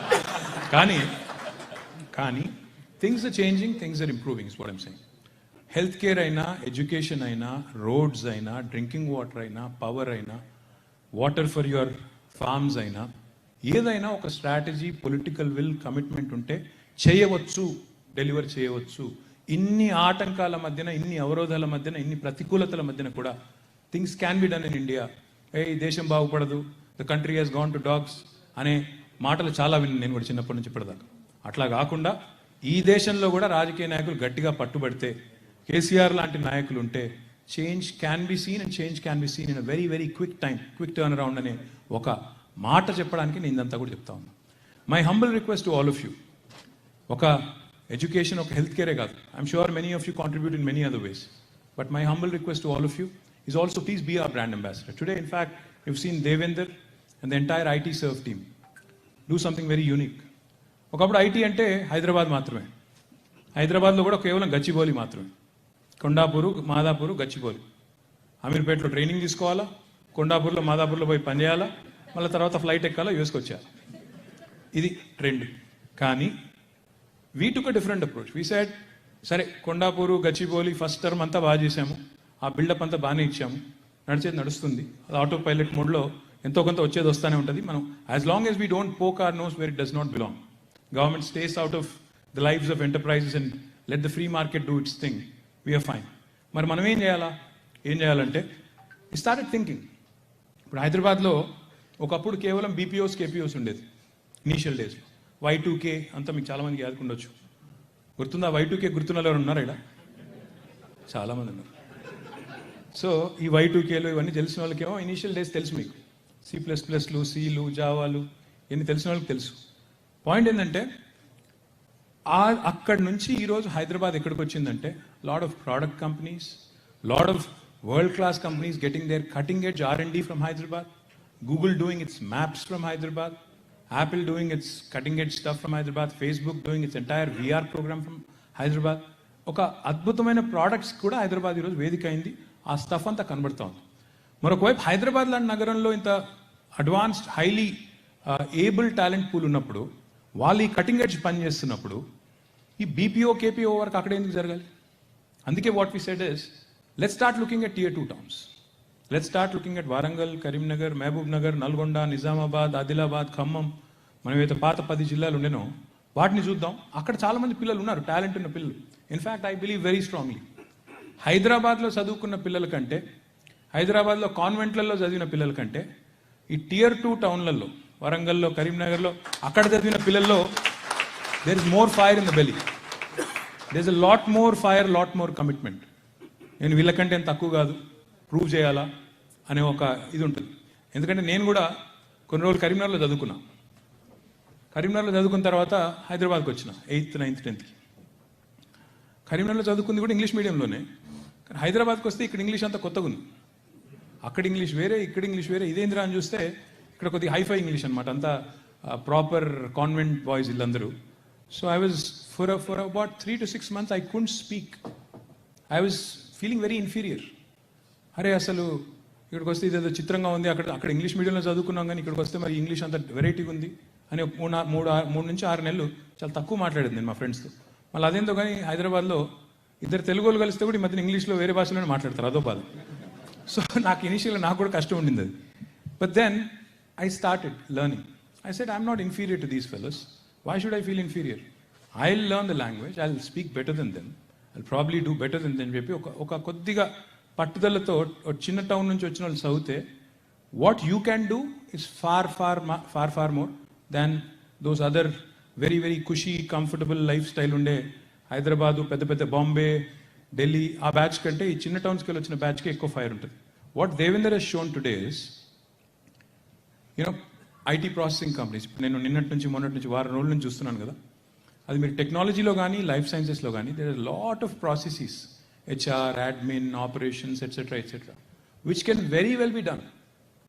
కానీ things are changing, things are improving is what I'm saying. Health care అయినా, ఎడ్యుకేషన్ అయినా, రోడ్స్ అయినా, డ్రింకింగ్ వాటర్ అయినా, పవర్ అయినా, వాటర్ ఫర్ యువర్ ఫార్మ్స్ అయినా, ఏదైనా ఒక స్ట్రాటజీ, పొలిటికల్ విల్, కమిట్మెంట్ ఉంటే చేయవచ్చు, డెలివర్ చేయవచ్చు. ఇన్ని ఆటంకాల మధ్యన, ఇన్ని అవరోధాల మధ్యన, ఇన్ని ప్రతికూలతల మధ్యన కూడా things can be done in India. ఈ దేశం బాగుపడదు, the country has gone to dogs అనే మాటలు చాలా విన్నాను నేను కూడా చిన్నప్పటి నుంచి ఇప్పటిదాకా. అట్లా కాకుండా ఈ దేశంలో కూడా రాజకీయ నాయకులు గట్టిగా పట్టుబడితే, కేసీఆర్ లాంటి నాయకులు ఉంటే change can be seen and change can be seen in a very very quick time, quick turn around అనే ఒక మాట చెప్పడానికి నేను ఇదంతా కూడా చెప్తా ఉన్నాను. My humble request to all of you, ఒక ఎడ్యుకేషన్, ఒక హెల్త్ కేరే కాదు, I'm sure many of you contribute in many other ways, but my humble request to all of you is also please be our brand ambassador. Today, in fact, you've seen Devender and the entire IT serve team do something very unique. ఒకప్పుడు IT అంటే హైదరాబాద్ మాత్రమే, హైదరాబాద్లో కూడా కేవలం గచ్చిబౌలి మాత్రమే, కొండాపూరు, మాదాపూరు, గచ్చిబౌలి. అమీర్పేటలో training తీసుకోవాలా, కొండాపూర్లో, మాదాపూర్లో పోయి పనిచేయాలా, మళ్ళీ తర్వాత ఫ్లైట్ ఎక్కాలా, యూఎస్కి వచ్చేయాలి. ఇది ట్రెండ్. కానీ we took a different approach. We said, సరే కొండాపూరు, గచ్చిబౌలి ఫస్ట్ టర్మ్ అంతా బాగా చేశాము, ఆ బిల్డప్ అంతా బాగానే ఇచ్చాము, నడిచేది నడుస్తుంది, అది ఆటో పైలట్ మోడ్లో ఎంతో కొంత వచ్చేది వస్తూనే ఉంటుంది. మనం as long as we don't poke our nose where it does not belong, government stays out of the lives of enterprises and let the free market do its thing, we are fine. మరి మనం ఏం చేయాలంటే we started thinking. ఇప్పుడు హైదరాబాద్లో ఒకప్పుడు కేవలం BPOs, కేపీఓస్ ఉండేది initial డేస్లో. Y2K అంతా మీకు చాలామందికి యాదుకుండొచ్చు. గుర్తుందా? Y2K గుర్తున్న ఎవరు ఉన్నారు ఇక్కడ? చాలామంది ఉన్నారు. సో ఈ Y2Kలు ఇవన్నీ తెలిసిన వాళ్ళకేమో ఇనీషియల్ డేస్ తెలుసు, మీకు C++లు, Cలు, జావాలు ఇవన్నీ తెలిసిన వాళ్ళకి తెలుసు. పాయింట్ ఏంటంటే అక్కడి నుంచి ఈరోజు హైదరాబాద్ ఎక్కడికి వచ్చిందంటే, lot of product companies, lot of world class companies getting their cutting edge R&D from Hyderabad, Google doing its maps from Hyderabad, Apple doing its cutting edge stuff from Hyderabad, Facebook doing its entire VR program from Hyderabad. ఒక అద్భుతమైన products కూడా హైదరాబాద్ ఈరోజు వేదిక అయింది. ఆ stuff అంతా కనబడుతూ ఉంది. మరొకవైపు హైదరాబాద్ లాంటి నగరంలో ఇంత advanced, highly able talent pool ఉన్నప్పుడు, వాళ్ళు ఈ కటింగ్ ఎడ్జ్ పని చేస్తున్నప్పుడు, ఈ బీపీఓ, కేపీఓ వరకు అక్కడ ఎందుకు జరగాలి? అందుకే what we said is, let's start looking at Tier 2 towns. Let's start looking at Warangal, Karimnagar, Mahabubnagar, Nalgonda, Nizamabad, Adilabad, Khammam, మనం ఏదైతే పాత 10 జిల్లాలు ఉండేనో వాటిని చూద్దాం. అక్కడ చాలామంది పిల్లలు ఉన్నారు, టాలెంట్ ఉన్న పిల్లలు. In fact I believe very strongly, హైదరాబాద్లో చదువుకున్న పిల్లల కంటే, హైదరాబాద్లో కాన్వెంట్లలో చదివిన పిల్లల కంటే, ఈ Tier 2 టౌన్లలో, వరంగల్లో, కరీంనగర్లో అక్కడ చదివిన పిల్లల్లో there is more fire in the belly, there is a lot more fire, lot more commitment. నేను వీళ్ళకంటే ఏం తక్కువ కాదు, ప్రూవ్ చేయాలా అనే ఒక ఇది ఉంటుంది. ఎందుకంటే నేను కూడా కొన్ని రోజులు కరీంనగర్లో చదువుకున్నా. కరీంనగర్లో చదువుకున్న తర్వాత హైదరాబాద్కి వచ్చిన 8th, 9th, 10th. కరీంనగర్లో చదువుకుంది కూడా ఇంగ్లీష్ మీడియంలోనే. కానీ హైదరాబాద్కి వస్తే ఇక్కడ ఇంగ్లీష్ అంతా కొత్తగా ఉంది. అక్కడ ఇంగ్లీష్ వేరే, ఇక్కడ ఇంగ్లీష్ వేరే. ఇదేంద్రా అని చూస్తే ఇక్కడ కొద్దిగా హైఫై ఇంగ్లీష్ అనమాట, అంతా ప్రాపర్ కాన్వెంట్ బాయ్స్ వీళ్ళందరూ. So I was for about 3 to 6 months I couldn't speak. I was feeling very inferior. అరే అసలు ఇక్కడికి వస్తే ఇదేదో చిత్రంగా ఉంది, అక్కడ ఇంగ్లీష్ మీడియంలో చదువుకున్నాం కానీ ఇక్కడికి వస్తే మరి ఇంగ్లీష్ అంత వెరైటీగా ఉంది అని 3 నుంచి 6 నెలలు చాలా తక్కువ మాట్లాడేది నేను మా ఫ్రెండ్స్తో. మళ్ళీ అదేందో కానీ హైదరాబాద్లో ఇద్దరు తెలుగు వాళ్ళు కలిస్తే కూడా ఈ మధ్యన ఇంగ్లీష్లో వేరే భాషలోనే మాట్లాడతారు, అదో బాధ. సో నాకు ఇనిషియల్గా నాకు కూడా కష్టం ఉండింది అది. But then I started learning. I said I'm not inferior to these fellows, why should I feel inferior? I will learn the language, I will speak better than them, I will probably do better than then అని చెప్పి ఒక కొద్దిగా పట్టుదలతో చిన్న town నుంచి వచ్చిన వాళ్ళు చదివితే, what you can do is far more than those other very very cushy, comfortable life style ఉండే హైదరాబాదు, పెద్ద పెద్ద బాంబే, ఢిల్లీ ఆ బ్యాచ్ కంటే ఈ చిన్న టౌన్స్కి వెళ్ళి వచ్చిన బ్యాచ్కి ఎక్కువ ఫైర్ ఉంటుంది. What Devender has shown today is, IT processing companies. నేను నిన్నటి నుంచి మొన్నటి నుంచి వారం రోజుల నుంచి చూస్తున్నాను కదా, అది మీరు టెక్నాలజీలో కానీ లైఫ్ సైన్సెస్లో కానీ there are lot of processes, HR, admin, operations, etc., which can very well be done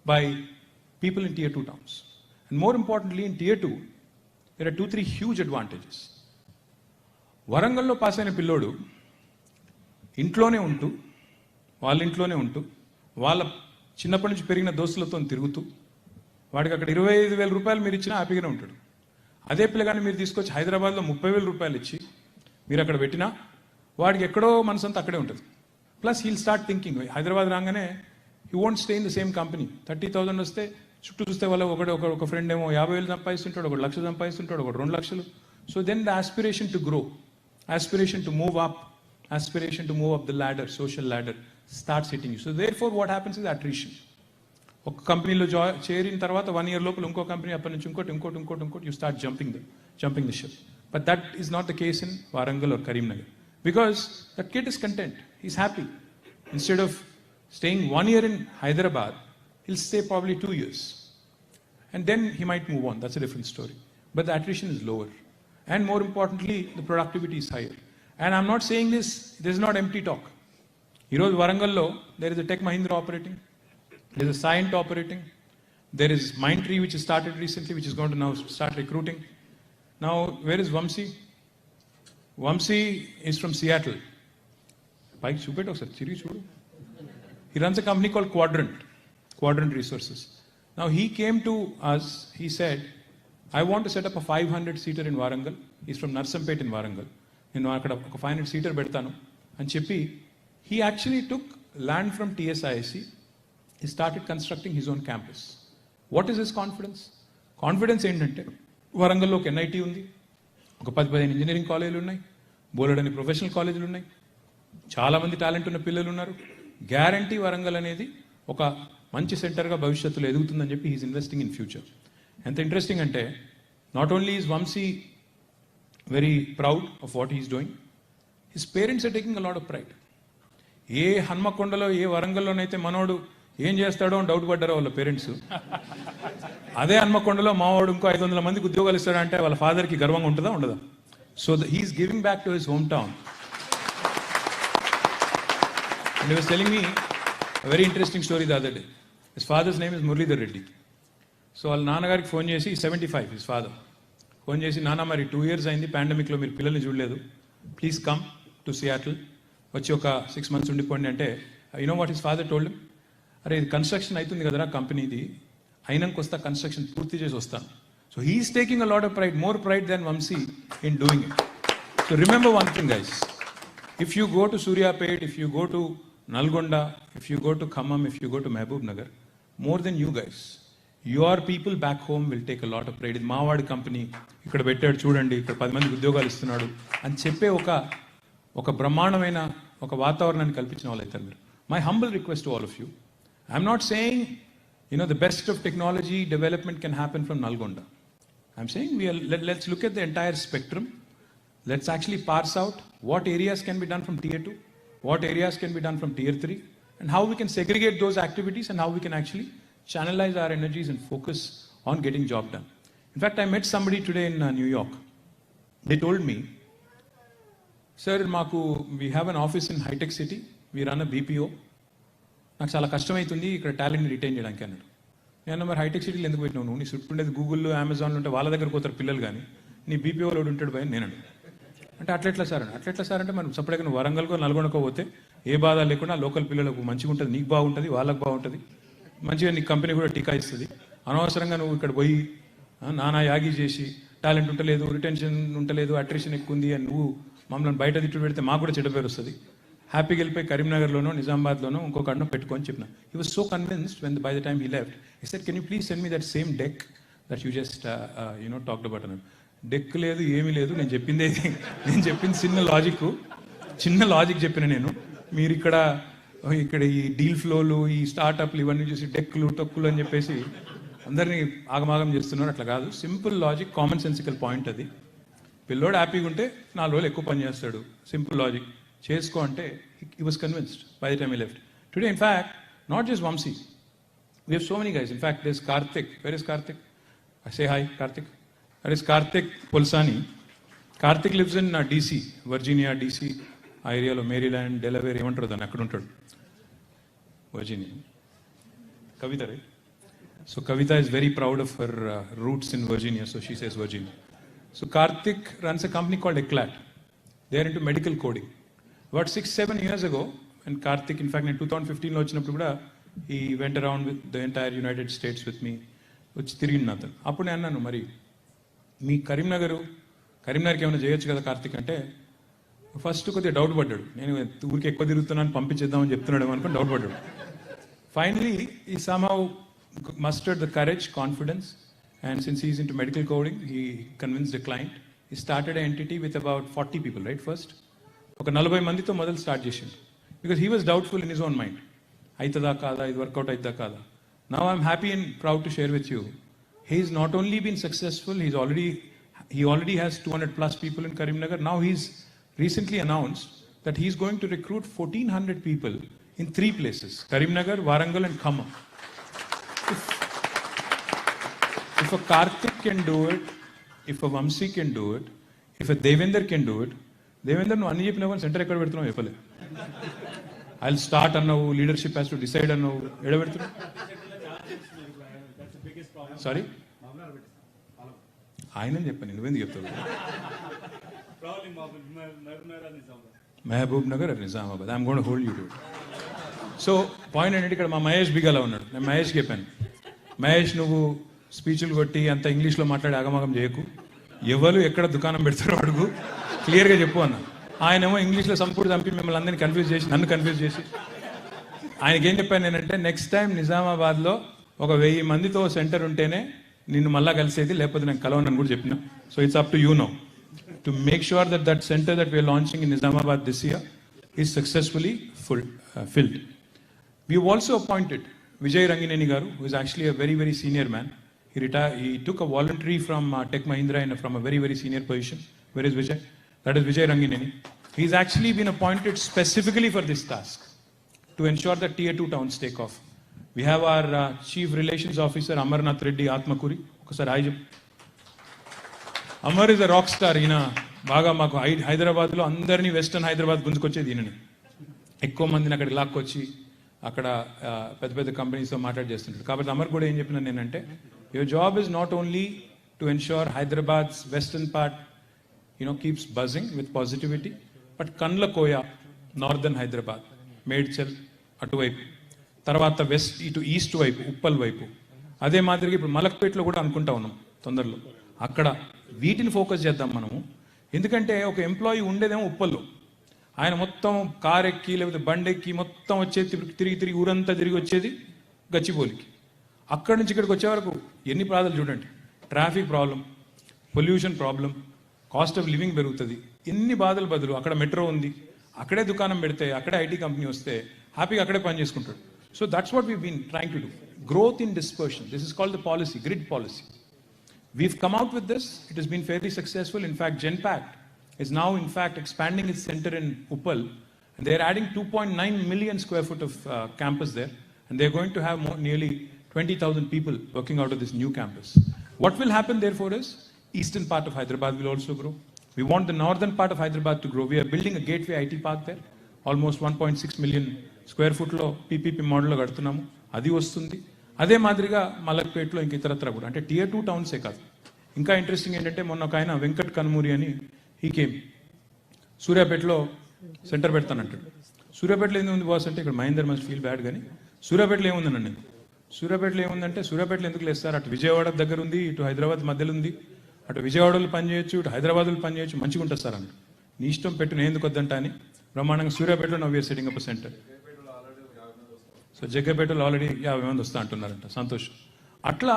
by people in Tier 2 towns. And more importantly, in Tier 2, there are 2-3 huge advantages. వరంగల్లో పాస్ అయిన పిల్లోడు ఇంట్లోనే ఉంటూ, వాళ్ళ ఇంట్లోనే ఉంటూ, వాళ్ళ చిన్నప్పటి నుంచి పెరిగిన దోస్తులతో తిరుగుతూ, వాడికి అక్కడ 25,000 రూపాయలు మీరు ఇచ్చినా హ్యాపీగానే ఉంటాడు. అదే పిల్లగాని మీరు తీసుకొచ్చి హైదరాబాద్లో 30,000 రూపాయలు ఇచ్చి మీరు అక్కడ పెట్టినా వాడికి ఎక్కడో మనసంతా అక్కడే ఉంటుంది. Plus he'll start thinking, Hyderabad రాగానే he won't stay in the same company. 30,000 వస్తే చుట్టూ చూస్తే వాళ్ళ ఒక ఫ్రెండ్ ఏమో 50,000 సంపాదిస్తుంటాడు, ఒక 1,00,000 సంపాదిస్తుంటాడు, ఒక 2,00,000. So then the aspiration to grow, aspiration to move up, aspiration to move up the ladder, social ladder starts hitting you. So therefore what happens is attrition. ఒక కంపెనీలో చేరిన తర్వాత 1 year లోపల ఇంకో కంపెనీ, అప్పటి నుంచి ఇంకోటి you start jumping the ship. But that is not the case in Warangal or Karimnagar, because that kid is content, he's happy. Instead of staying 1 year in Hyderabad, he'll stay probably 2 years, and then he might move on. That's a different story. But the attrition is lower, and more importantly, the productivity is higher. And I'm not saying this is not empty talk. Heroes Warangallo, there is a Tech Mahindra operating, there is a Cyient operating, there is Mindtree which has started recently, which is going to now start recruiting. Now, where is Vamsi? Vamsi is from Seattle. Pike Chupeto, sir. He runs a company called Quadrant Resources. Now, he came to us, he said, I want to set up a 500-seater in Warangal. He's from Narsampet in Warangal. నేను అక్కడ ఒక 500-seater పెడతాను అని చెప్పి, he actually took land from TSIC. He started constructing his own campus. What is his confidence? Confidence ఏంటంటే, వరంగల్లో ఒక NIT ఉంది, ఒక 10-15 ఇంజనీరింగ్ కాలేజీలు ఉన్నాయి, బోలెడని ప్రొఫెషనల్ కాలేజీలు ఉన్నాయి, చాలామంది టాలెంట్ ఉన్న పిల్లలు ఉన్నారు. గ్యారంటీ వరంగల్ అనేది ఒక మంచి సెంటర్గా భవిష్యత్తులో ఎదుగుతుందని చెప్పి హీఈస్ ఇన్వెస్టింగ్ ఇన్ ఫ్యూచర్. ఎంత ఇంట్రెస్టింగ్ అంటే, not only is Vamshi very proud of what he's doing, his parents are taking a lot of pride. ఏ హన్మకొండలో ఏ వరంగల్లోనైతే మనోడు ఏం చేస్తాడో అని డౌట్ పడ్డారో వాళ్ళ పేరెంట్స్, అదే హన్మకొండలో మావాడు ఇంకో 500 మందికి ఉద్యోగాలు ఇస్తాడంటే వాళ్ళ ఫాదర్కి గర్వంగా ఉంటుందా ఉండదా? So he is giving back to his home town. And he was telling me a very interesting story the other day. His father's name is Muralidhar Reddy. So వాళ్ళ నాన్నగారికి ఫోన్ చేసి, 75 his father, ఫోన్ చేసి, నాన్న మరి 2 years అయింది, పాండమిక్లో మీరు పిల్లల్ని చూడలేదు, ప్లీజ్ కమ్ టు సియాటిల్, వచ్చి ఒక 6 months ఉండిపోండి అంటే, you know what his father told him, అరే ఇది కన్స్ట్రక్షన్ అవుతుంది కదరా కంపెనీది, అయినాక వస్తా, కన్స్ట్రక్షన్ పూర్తి చేసి వస్తాను. So he is taking a lot of pride, more pride than Vamshi in doing it. So remember one thing guys, if you go to Suryapet, if you go to Nalgonda, if you go to Khammam, if you go to Mehboob Nagar, more than you guys, your people back home will take a lot of pride. ఇది మావాడి company, ఇక్కడ పెట్టాడు చూడండి, ఇక్కడ 10 మందికి ఉద్యోగాలు ఇస్తున్నాడు అని చెప్పే ఒక బ్రహ్మాండమైన ఒక వాతావరణాన్ని కల్పించిన వాళ్ళు అవుతారు మీరు. My humble request to all of you, I'm not saying the best of technology development can happen from Nalgonda. I'm saying let's look at the entire spectrum. Let's actually parse out what areas can be done from tier 2, what areas can be done from tier 3, and how we can segregate those activities and how we can actually channelize our energies and focus on getting job done. In fact, I met somebody today in New York. They told me, sir, we have an office in high-tech city, we run a BPO. నాకు చాలా కష్టమవుతుంది ఇక్కడ టాలెంట్ని retain చేయడానికి అన్నాడు. నేను మరి hitech సిటీలో ఎందుకు పెట్టినావు నువ్వు, నీ చుట్టూ ఉండేది గూగుల్లో అమెజాన్లో ఉంటే వాళ్ళ దగ్గర పోతారు పిల్లలు, కానీ నీ బీపీఓలో ఉంటాడు భయ నేను అంటే అట్లెట్లా సార్ అంటే మనం సపరేట్గా నువ్వు వరంగల్కో నల్గొండకో పోతే ఏ బాధ లేకుండా లోకల్ పిల్లలకు మంచిగా ఉంటుంది, నీకు బాగుంటుంది, వాళ్ళకు బాగుంటుంది, మంచిగా నీ కంపెనీ కూడా టీకా ఇస్తుంది. అనవసరంగా నువ్వు ఇక్కడ పోయి నానా యాగి చేసి టాలెంట్ ఉంటలేదు, రిటెన్షన్ ఉంటలేదు, అట్రిషన్ ఎక్కువ ఉంది అని నువ్వు మమ్మల్ని బయట తిట్టు పెడితే మాకు కూడా చెడ్డ పేరు వస్తుంది. హ్యాపీగా వెళ్ళిపోయి కరీంనగర్లోనో నిజామాబాద్లోనో ఇంకొకడనో పెట్టుకొని చెప్పిన. He was so convinced when by the time he left, he said can you please send me that same deck that you just talked about అన్నాడు. డెక్ లేదు ఏమీ లేదు, నేను చెప్పింది చిన్న లాజిక్ చెప్పిన నేను. మీరు ఇక్కడ ఈ డీల్ ఫ్లోలు, ఈ స్టార్టప్లు ఇవన్నీ చూసి డెక్కులు టొక్కులు అని చెప్పేసి అందరినీ ఆగమాగం చేస్తున్నారు. అట్లా కాదు, simple logic, common sensical point అది. పిల్లోడు హ్యాపీగా ఉంటే 4 రోజులు ఎక్కువ పని చేస్తాడు, సింపుల్ లాజిక్ చేసుకో అంటే he was convinced by the time he left. Today, in fact, not just Vamsi, we have so many guys. In fact, there's Karthik. Where is Karthik? I say hi, Karthik. There is Karthik Polsani. Karthik lives in DC, Virginia, DC area lo Maryland, Delaware, emantaru danni akkada untadu. Virginia. Kavita, right? So Kavita is very proud of her roots in Virginia, so she says Virginia. So Karthik runs a company called Eclat. They are into medical coding. About 6-7 years ago, and Karthik, in fact, in 2015 వచ్చినప్పుడు కూడా he went around with the entire United States with me, వచ్చి తిరిగింది నాతో. అప్పుడు నేను అన్నాను, మరి మీ కరీంనగర్కి ఏమైనా చేయొచ్చు కదా కార్తిక్ అంటే, ఫస్ట్ కొద్దిగా డౌట్ పడ్డాడు. నేను ఊరికి ఎక్కువ తిరుగుతున్నాను పంపించేద్దామని చెప్తున్నాడు అనుకుని డౌట్ పడ్డాడు. Finally, he somehow mustered the courage, confidence, and since he's into medical coding, he convinced the client. He started an entity with about 40 people, right? First, ఒక 40 మందితో మొదలు స్టార్ట్ చేసిండు. Because he was doubtful in his own mind. అవుతుందా కాదా, ఇది work out అవుతుందా కాదా. Now I'm happy and proud to share with you. He's not only been successful, he already has 200 plus people in Karimnagar. Now he's recently announced that he's going to recruit 1400 people in 3 places: Karimnagar, Warangal and Khammam. If a Karthik can do it, if a Vamsi can do it, if a Devender can do it, Devender no anni cheppina center ekkada pedutunnavu cheppale. I'll start annavu, leadership has to decide annavu, eda pedutunnavu. Sorry, ఆయనని చెప్పాను, నువ్వెందుకు చెప్తావు? Mahabubnagar or Nizamabad. I'm going to hold you to it. So point ఏంటంటే ఇక్కడ మా మహేష్ బిగాలా ఉన్నాడు. నేను మహేష్కి చెప్పాను, మహేష్ నువ్వు స్పీచ్లు కొట్టి అంత ఇంగ్లీష్లో మాట్లాడి ఆగమాగం చేయకు, ఎవరు ఎక్కడ దుకాణం పెడతారో అడుగు, క్లియర్గా చెప్పు అన్న. ఆయనేమో ఇంగ్లీష్లో సంపూర్ణ చంపి మిమ్మల్ని అందరినీ కన్ఫ్యూజ్ చేసి, నన్ను కన్ఫ్యూజ్ చేసి, ఆయనకి ఏం చెప్పాను నేనంటే, నెక్స్ట్ టైం నిజామాబాద్లో ఒక 1000 మందితో సెంటర్ ఉంటేనే నిన్ను మళ్ళా కలిసేది, లేకపోతే నేను కలవనని కూడా చెప్పిన. So it's up to you now to make sure that centre that we are launching in Nizamabad this year is successfully filled. We have also appointed Vijay Rangineni garu, who is actually a very, very senior man. He took a voluntary from Tech Mahindra from a very, very senior position. Where is Vijay? That is Vijay Rangineni. He's actually been appointed specifically for this task, to ensure that Tier 2 towns take off. We have our Chief Relations Officer, Amarnath Reddy Atmakuri. Okasari hi chep. Amar is a rock star. ఈయన బాగా మాకు హైదరాబాద్లో అందరినీ western Hyderabad గుంజుకొచ్చేది ఈయనని. ఎక్కువ మందిని అక్కడికి లాక్కొచ్చి అక్కడ పెద్ద పెద్ద కంపెనీస్తో మాట్లాడి చేస్తుంటారు. కాబట్టి అమర్ కూడా ఏం చెప్పినా నేనంటే, your job is not only to ensure Hyderabad's western part keeps buzzing with positivity, but Kandlakoya, northern Hyderabad, Medchal అటువైపు, తర్వాత వెస్ట్ ఇటు ఈస్ట్ వైపు, ఉప్పల్ వైపు, అదే మాదిరిగా ఇప్పుడు మలక్పేటలో కూడా అనుకుంటా ఉన్నాం తొందరలో. అక్కడ వీటిని ఫోకస్ చేద్దాం మనము. ఎందుకంటే ఒక ఎంప్లాయీ ఉండేదేమో ఉప్పల్లో, ఆయన మొత్తం కార్ ఎక్కి లేకపోతే బండి ఎక్కి మొత్తం వచ్చేది తిరిగి ఊరంతా తిరిగి వచ్చేది గచ్చిబౌలికి. అక్కడి నుంచి ఇక్కడికి వచ్చే వరకు ఎన్ని ప్రాబ్లమ్స్ చూడండి. Traffic problem, pollution problem, cost of living పెరుగుతుంది, ఎన్ని బాధలు బదులు అక్కడ మెట్రో ఉంది, అక్కడే దుకాణం పెడితే, అక్కడే ఐటీ కంపెనీ వస్తే హ్యాపీగా అక్కడే పని చేసుకుంటాడు. So that's what we've been trying to do. Growth in dispersion. This is called the policy, grid policy. We've come out with this. It has been fairly successful. In fact, Genpact is now in fact expanding its center in Uppal. And they're adding 2.9 million square foot of campus there. And they're going to have nearly 20,000 people working out of this new campus. What will happen therefore is, eastern part of Hyderabad will also grow. We want the northern part of Hyderabad to grow. We are building a gateway IT park there. Almost 1.6 million square ఫుట్లో PPP మోడల్లో కడుతున్నాము, అది వస్తుంది. అదే మాదిరిగా మలక్పేటలో ఇంక ఇతరత్ర కూడా, అంటే Tier 2 టౌన్సే కాదు. ఇంకా ఇంట్రెస్టింగ్ ఏంటంటే, మొన్న ఒక ఆయన వెంకట్ కన్మూరి అని హీకేమ్ సూర్యాపేటలో సెంటర్ పెడతానంటాడు. సూర్యాపేటలో ఏముంది బాస్ అంటే, ఇక్కడ మహేందర్ మస్ట్ ఫీల్ బ్యాడ్, కానీ సూర్యాపేటలో ఏముందని నేను, సూర్యాపేటలో ఏముందంటే, సూర్యాపేటలో ఎందుకు లేస్తారు, అటు విజయవాడ దగ్గర ఉంది, ఇటు హైదరాబాద్ మధ్యలో ఉంది, అటు విజయవాడలో పని చేయొచ్చు, ఇటు హైదరాబాద్లో పని చేయొచ్చు, మంచిగా ఉంటుంది సార్ అన్నాడు. నీ ఇష్టం పెట్టు, నేను ఎందుకు వద్దంటా అని బ్రహ్మాండంగా సూర్యాపేటలో now we're setting up centre. So జగ్గపేటలో ఆల్రెడీ 50 మంది వస్తా అంటున్నారంట, సంతోషం. అట్లా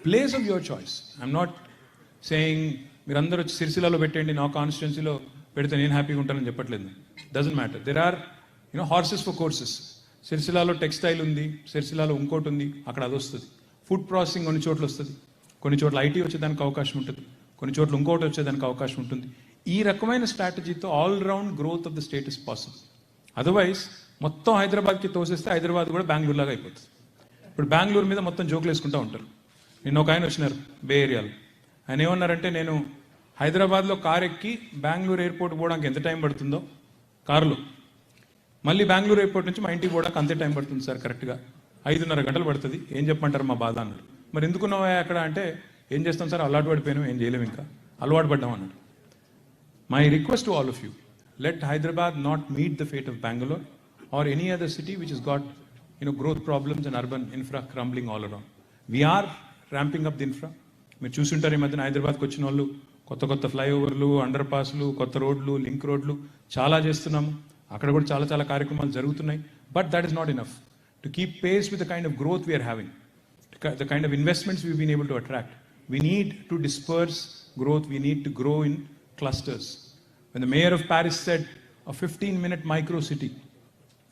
place of your choice. I'm not saying మీరందరూ వచ్చి సిరిసిల్లలో పెట్టండి, నా కాన్స్టిట్యున్సీలో పెడితే నేను హ్యాపీగా ఉంటానని చెప్పట్లేదు. Doesn't matter. There are horses for courses. సిరిసిల్లలో టెక్స్టైల్ ఉంది, సిరిసిల్లలో ఇంకోటి ఉంది, అక్కడ అది వస్తుంది. ఫుడ్ ప్రాసెసింగ్ కొన్ని చోట్ల వస్తుంది, కొన్ని చోట్ల ఐటీ వచ్చేదానికి అవకాశం ఉంటుంది, కొన్ని చోట్ల ఇంకోటి వచ్చేదానికి అవకాశం ఉంటుంది. ఈ రకమైన స్ట్రాటజీతో all round growth of the state is possible. Otherwise మొత్తం హైదరాబాద్కి తోసేస్తే హైదరాబాద్ కూడా బెంగళూరు లాగా అయిపోతుంది. ఇప్పుడు బెంగళూరు మీద మొత్తం జోకులు వేసుకుంటూ ఉంటారు. నిన్న ఒక ఆయన వచ్చినారు బే ఏరియాలో, ఆయన ఏమన్నారంటే, నేను హైదరాబాద్లో కార్ ఎక్కి బెంగళూరు ఎయిర్పోర్ట్ పోవడానికి ఎంత టైం పడుతుందో కారులో, మళ్ళీ బెంగళూరు ఎయిర్పోర్ట్ నుంచి మా ఇంటికి పోవడానికి అంతే టైం పడుతుంది సార్, కరెక్ట్గా 5.5 గంటలు పడుతుంది, ఏం చెప్పమంటారు మా బాధ అన్నారు. మరి ఎందుకున్నావా అక్కడ అంటే, ఏం చేస్తాం సార్, అలవాటు పడిపోయాను, ఏం చేయలేము, ఇంకా అలవాటు పడ్డాం అన్నాడు. My request to all of you, let Hyderabad not meet the fate of Bengaluru or any other city which has got growth problems and urban infra crumbling all around. We are ramping up the infra. మీరు చూసుంటారు ఈ మధ్యన హైదరాబాద్కి వచ్చిన వాళ్ళు కొత్త ఫ్లైఓవర్లు, under పాస్లు, కొత్త రోడ్లు, లింక్ రోడ్లు చాలా చేస్తున్నాము. అక్కడ కూడా చాలా కార్యక్రమాలు జరుగుతున్నాయి. But that is not enough. to keep pace with the kind of growth we are having, the kind of investments we've been able to attract. We need to disperse growth. We need to grow in clusters. When the mayor of Paris said a 15-minute micro city,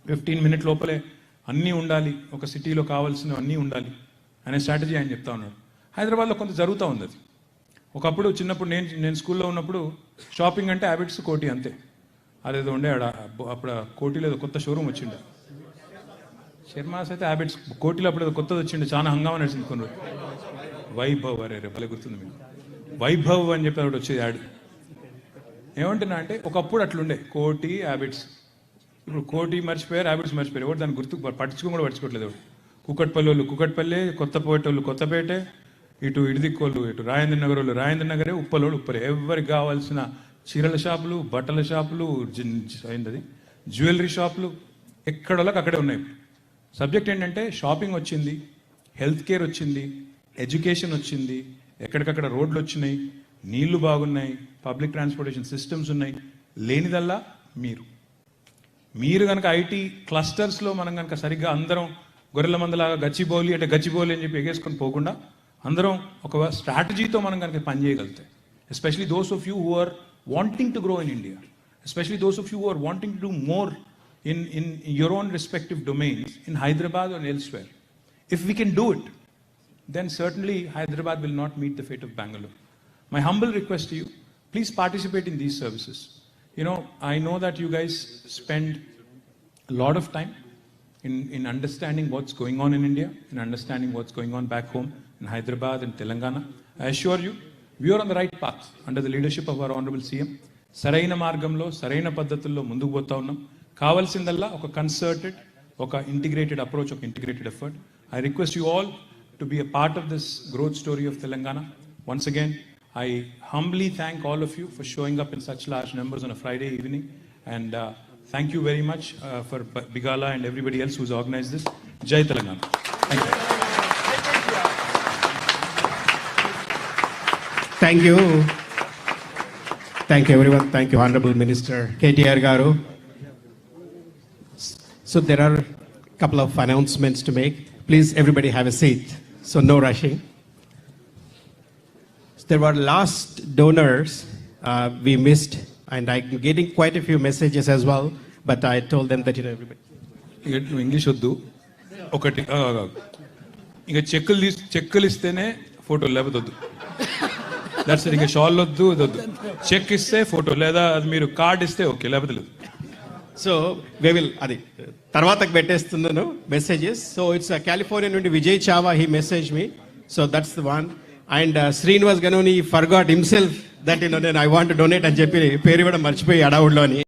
15-minute లోపలే అన్నీ ఉండాలి, ఒక సిటీలో కావాల్సిన అన్నీ ఉండాలి అనే strategy ఆయన చెప్తా ఉన్నాడు. హైదరాబాద్లో కొంత జరుగుతూ ఉంది అది. ఒకప్పుడు చిన్నప్పుడు నేను స్కూల్లో ఉన్నప్పుడు షాపింగ్ అంటే హ్యాబిట్స్ కోటి అంతే. అదేదో ఉండే అప్పుడు కోటిలో ఏదో కొత్త షోరూమ్ వచ్చిండే, శర్మాస్ అయితే హ్యాబిట్స్. కోటిలో అప్పుడు ఏదో కొత్తది వచ్చిండే, చాలా హంగామా నడిచింది కొన్ని రోజులు. వైభవ్, అరే భలే గుర్తుంది మీకు, వైభవ్ అని చెప్పి ఒకటి వచ్చేది యాడ్. ఏమంటున్నా అంటే ఒకప్పుడు అట్లుండే కోటి హ్యాబిట్స్, ఇప్పుడు కోటి మర్చిపోయారు, హ్యాబిట్స్ మర్చిపోయారు. ఎవరు దాన్ని గుర్తు పట్టించుకొని కూడా పట్టించుకోవట్లేదు. ఎవరు కుక్కట్పల్లి వాళ్ళు కుక్కట్పల్లి, కొత్తపేట వాళ్ళు కొత్తపేటే, ఇటు ఇడిదిక్కోళ్ళు, ఇటు రాజేంద్ర నగర్ వాళ్ళు రాజేంద్ర నగరే, ఉప్పలోళ్ళు ఉప్పరే. ఎవరికి కావాల్సిన చీరల షాపులు, బట్టల షాపులు, అయింది జ్యువెలరీ షాపులు ఎక్కడోళ్ళకి అక్కడే ఉన్నాయి. సబ్జెక్ట్ ఏంటంటే షాపింగ్ వచ్చింది, హెల్త్ కేర్ వచ్చింది, ఎడ్యుకేషన్ వచ్చింది, ఎక్కడికక్కడ రోడ్లు వచ్చినాయి, నీళ్లు బాగున్నాయి, పబ్లిక్ ట్రాన్స్పోర్టేషన్ సిస్టమ్స్ ఉన్నాయి. లేనిదల్లా మీరు కనుక ఐటీ క్లస్టర్స్లో మనం కనుక సరిగ్గా అందరం గొర్రెల మందలాగా గచ్చిబౌలి అంటే గచ్చిబౌలి అని చెప్పి ఎగేసుకొని పోకుండా అందరం ఒక స్ట్రాటజీతో మనం కనుక పనిచేయగలిగితే, especially those of you who are wanting to grow in India, especially those of you who are wanting to do more in your own respective domains in Hyderabad or elsewhere. If we can do it, then certainly Hyderabad will not meet the fate of Bangalore. My humble request to you, please participate in these services. You know, I know that you guys spend a lot of time in understanding what's going on in India, in understanding what's going on back home in Hyderabad and Telangana. I assure you, we are on the right path under the leadership of our Honorable CM. సరైన మార్గంలో సరైన పద్ధతుల్లో ముందుకు పోతా ఉన్నాం. కావాల్సిందల్లా ఒక concerted, ఒక integrated approach, ఒక integrated effort. I request you all to be a part of this growth story of Telangana. Once again, I humbly thank all of you for showing up in such large numbers on a Friday evening. And thank you very much for Bigala and everybody else who's organized this. Jai Telangana. Thank you. Thank you. Thank you everyone. Thank you Honorable Minister KTR Garu. So there are a couple of announcements to make. Please everybody have a seat. So no rushing. There were last donors we missed, and I'm getting quite a few messages as well, but I told them that, you know, everybody. English వద్దు, ఒకటి ఇంకా చెక్కులు ఇస్తేనే photo, లేకపోతే వద్దు. That's it. ఇంకా shawl వద్దు, ఇది వద్దు. చెక్ ఇస్తే ఫోటో, లేదా అది మీరు కార్డ్ ఇస్తే ఓకే, లేకపోతే లేదు. సో we will అది తర్వాతకు పెట్టేస్తున్నాను మెసేజెస్. సో ఇట్స్ కాలిఫోర్నియా నుండి Vijay Chava, he message me. So that's the one. And Srinivas Ganoni forgot himself that, you know, నేను ఐ వాంట్ డొనేట్ అని చెప్పి పేరు కూడా మర్చిపోయి అడవుడ్లోని